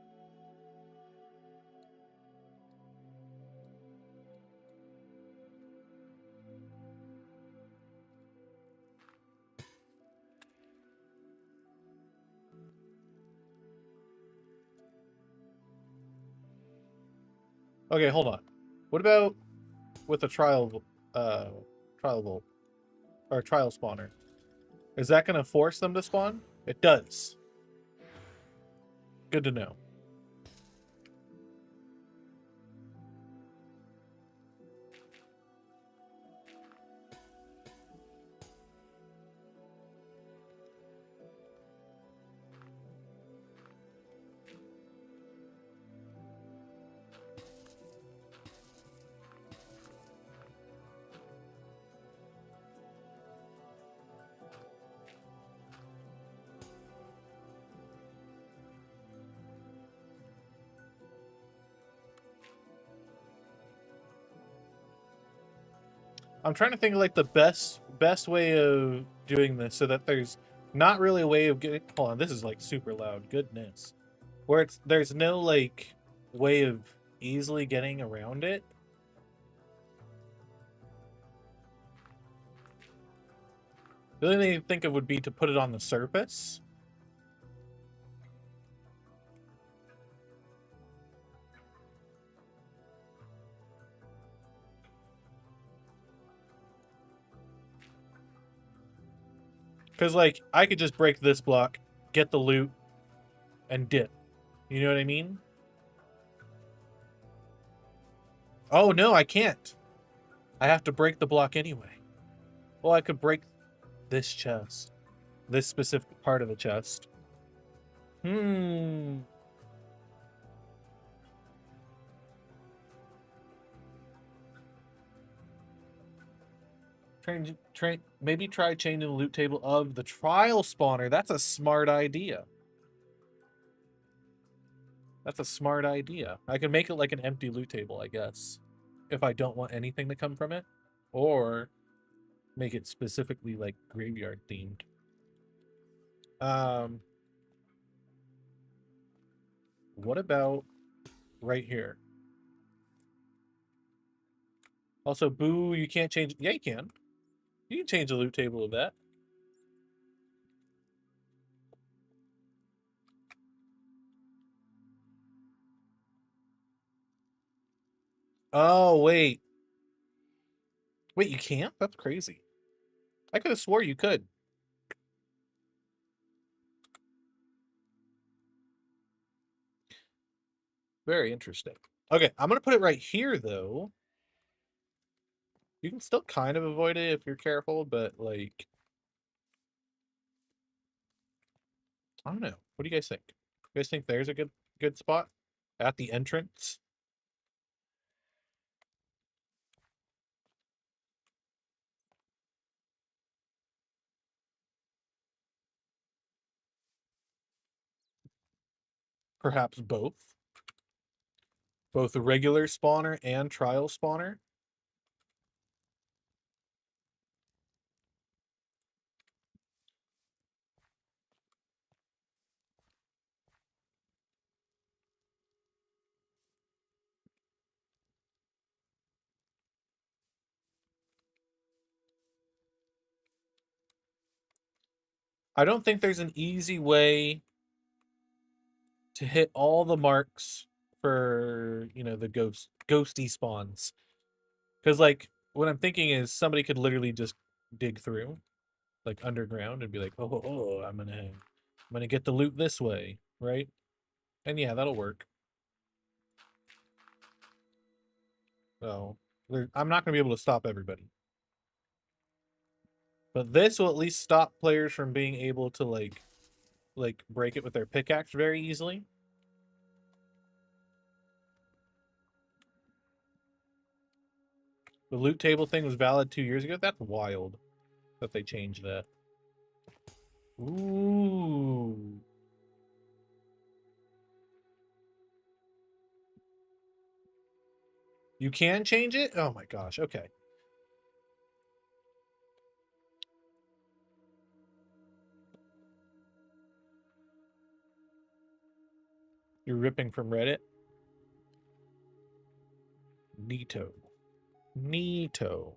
Okay, hold on. What about with a trial vault or trial spawner? Is that going to force them to spawn? It does. Good to know. I'm trying to think of like the best way of doing this so that there's not really a way of getting. Hold on, this is like super loud. Goodness, where there's no like way of easily getting around it. The only thing I think of would be to put it on the surface. Because, like, I could just break this block, get the loot, and dip. You know what I mean? Oh, no, I can't. I have to break the block anyway. Well, I could break this chest. This specific part of the chest. Hmm. Maybe try changing the loot table of the trial spawner. That's a smart idea. That's a smart idea. I can make it like an empty loot table, I guess. If I don't want anything to come from it. Or make it specifically like graveyard themed. What about right here? Also, boo, you can't change. Yeah, you can. You can change the loot table of that. Oh, wait. Wait, you can't? That's crazy. I could have swore you could. Very interesting. Okay, I'm going to put it right here, though. You can still kind of avoid it if you're careful, but, like... I don't know. What do you guys think? You guys think there's a good spot? At the entrance? Perhaps both? Both a regular spawner and trial spawner? I don't think there's an easy way to hit all the marks for, you know, the ghosty spawns. Because, like, what I'm thinking is somebody could literally just dig through, like, underground and be like, oh, I'm gonna get the loot this way, right? And yeah, that'll work. So, I'm not gonna be able to stop everybody. But this will at least stop players from being able to, like break it with their pickaxe very easily. The loot table thing was valid 2 years ago. That's wild that they changed that. Ooh. You can change it? Oh my gosh. Okay. You're ripping from Reddit? Neato. Neato.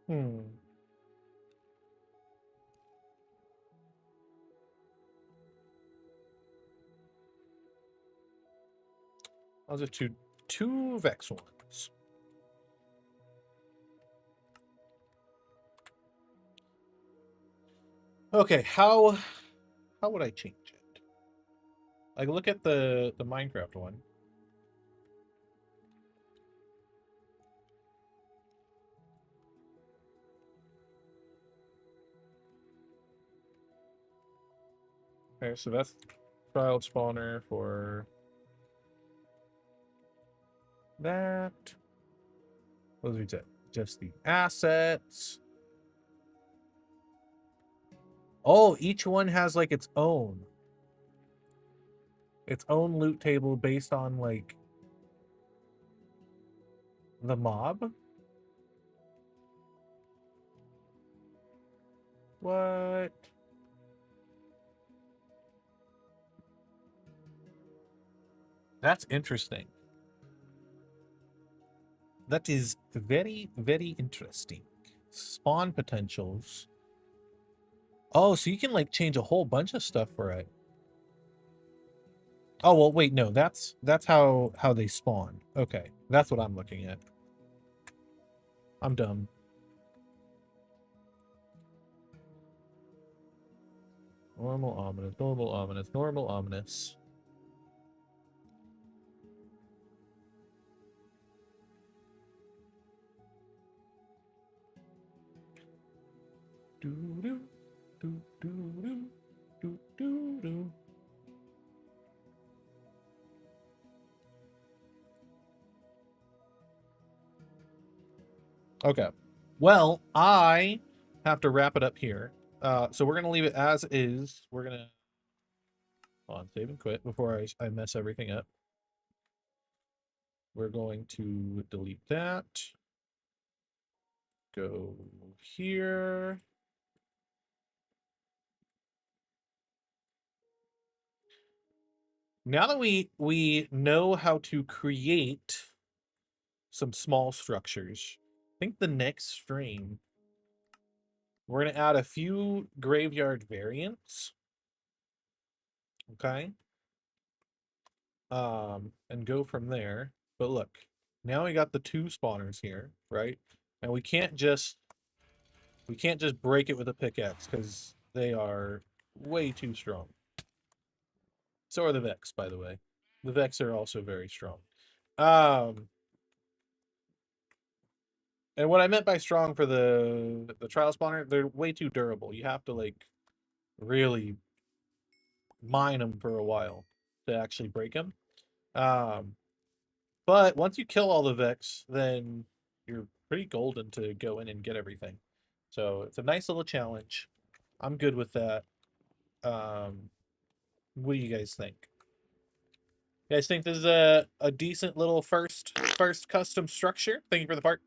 Hmm. I'll just do two Vex ones. Okay, how would I change it? I look at the Minecraft one. Okay, so that's child spawner for that. Those are just the assets. Oh, each one has like its own loot table based on like the mob. What? That's interesting. That is very, very interesting. Spawn potentials. Oh, so you can like change a whole bunch of stuff for it. Oh, well, wait, no, that's how they spawn. Okay, that's what I'm looking at. I'm dumb. Normal, ominous, normal, ominous, normal, ominous. Doo-doo, doo-doo-doo, doo-doo-doo. Okay. Well, I have to wrap it up here. So we're going to leave it as is. We're going to... Hold on, save and quit before I mess everything up. We're going to delete that. Go here. Now that we know how to create some small structures, I think the next stream we're going to add a few graveyard variants. Okay? And go from there. But look, now we got the 2 spawners here, right? And we can't just break it with a pickaxe because they are way too strong. So are the Vex, by the way. The Vex are also very strong. And what I meant by strong for the trial spawner, they're way too durable. You have to like really mine them for a while to actually break them. But once you kill all the Vex, then you're pretty golden to go in and get everything. So it's a nice little challenge. I'm good with that. What do you guys think? You guys think this is a decent little first custom structure? Thank you for the part.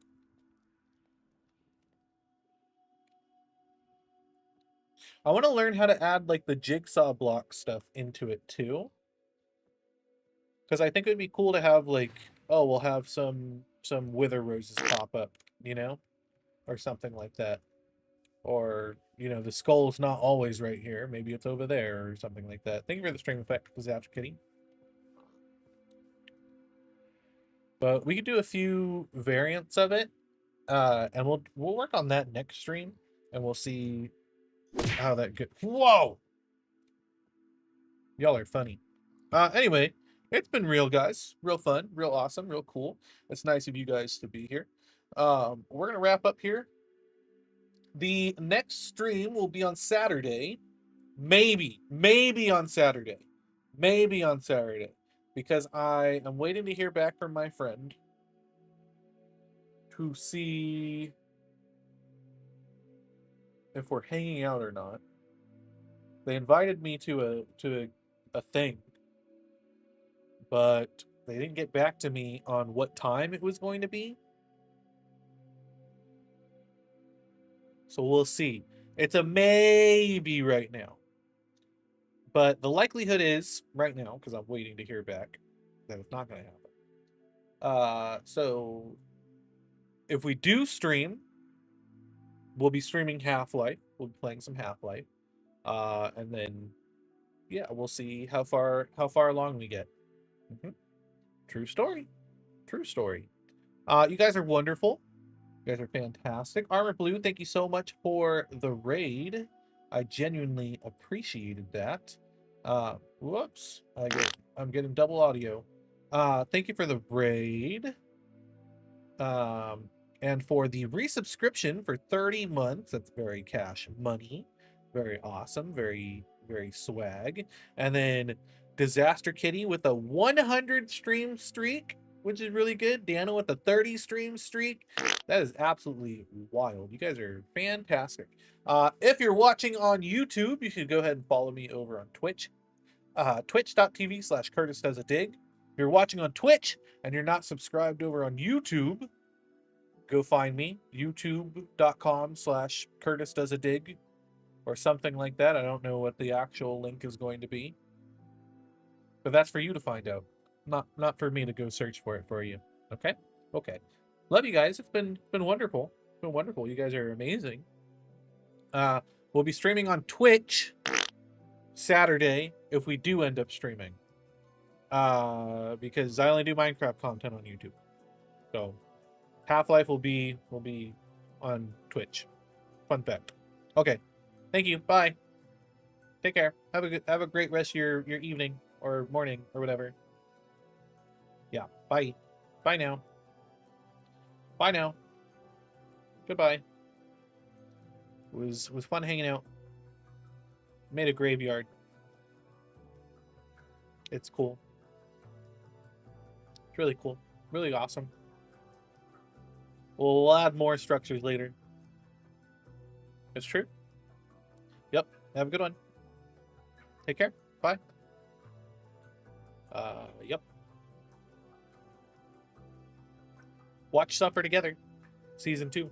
I want to learn how to add like the jigsaw block stuff into it too. Because I think it would be cool to have like, oh, we'll have some wither roses pop up, you know? Or something like that. Or, you know, the skull's not always right here. Maybe it's over there or something like that. Thank you for the stream effect, Disaster Kitty. But we could do a few variants of it. And we'll work on that next stream. And we'll see how that goes. Whoa! Y'all are funny. Anyway, it's been real, guys. Real fun, real awesome, real cool. It's nice of you guys to be here. We're gonna wrap up here. The next stream will be on Saturday. Maybe on Saturday. Maybe on Saturday. Because I am waiting to hear back from my friend to see if we're hanging out or not. They invited me to a thing, but they didn't get back to me on what time it was going to be. So we'll see. It's a maybe right now. But the likelihood is, right now, because I'm waiting to hear back, that it's not going to happen. So if we do stream, we'll be streaming Half-Life. We'll be playing some Half-Life. And then, yeah, we'll see how far along we get. True story. True story. You guys are wonderful. You guys are fantastic. Armor Blue, thank you so much for the raid. I genuinely appreciated that. Whoops. I'm getting double audio. Thank you for the raid. And for the resubscription for 30 months. That's very cash money. Very awesome. Very, very swag. And then Disaster Kitty with a 100 stream streak. which is really good. Dano with the 30 stream streak. That is absolutely wild. You guys are fantastic. If you're watching on YouTube, you should go ahead and follow me over on Twitch. Twitch.tv/CurtisDoesADig. If you're watching on Twitch and you're not subscribed over on YouTube, go find me. youtube.com/CurtisDoesADig or something like that. I don't know what the actual link is going to be. But that's for you to find out. Not for me to go search for it for you. Okay? Okay. Love you guys. It's been wonderful. It's been wonderful. You guys are amazing. We'll be streaming on Twitch Saturday if we do end up streaming. Because I only do Minecraft content on YouTube. So Half-Life will be on Twitch. Fun fact. Okay. Thank you. Bye. Take care. Have a great rest of your evening or morning or whatever. Yeah. Bye. Bye now. Bye now. Goodbye. It was fun hanging out. Made a graveyard. It's cool. It's really cool. Really awesome. We'll add more structures later. It's true. Yep. Have a good one. Take care. Bye. Yep. Watch Suffer Together. Season 2.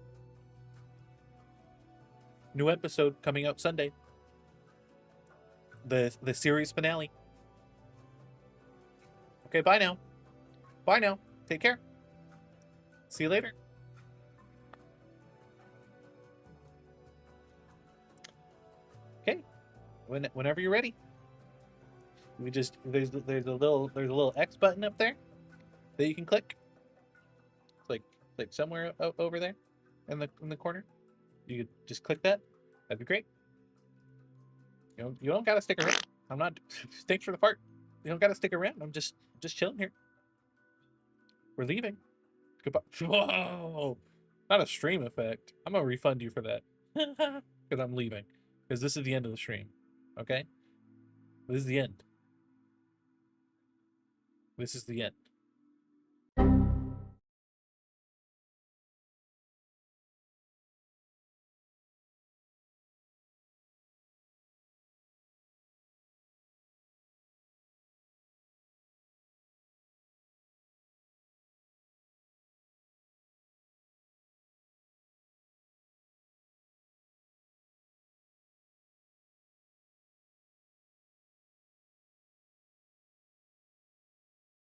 New episode coming out Sunday. The series finale. Okay, bye now. Bye now. Take care. See you later. Okay. Whenever you're ready. We just there's a little X button up there that you can click. It's like somewhere over there in the corner. You could just click that. That'd be great. You don't gotta stick around. I'm not thanks for the part. You don't gotta stick around. I'm just chilling here. We're leaving. Goodbye. Whoa! Not a stream effect. I'm gonna refund you for that. Because I'm leaving. Because this is the end of the stream. Okay? This is the end. This is the end.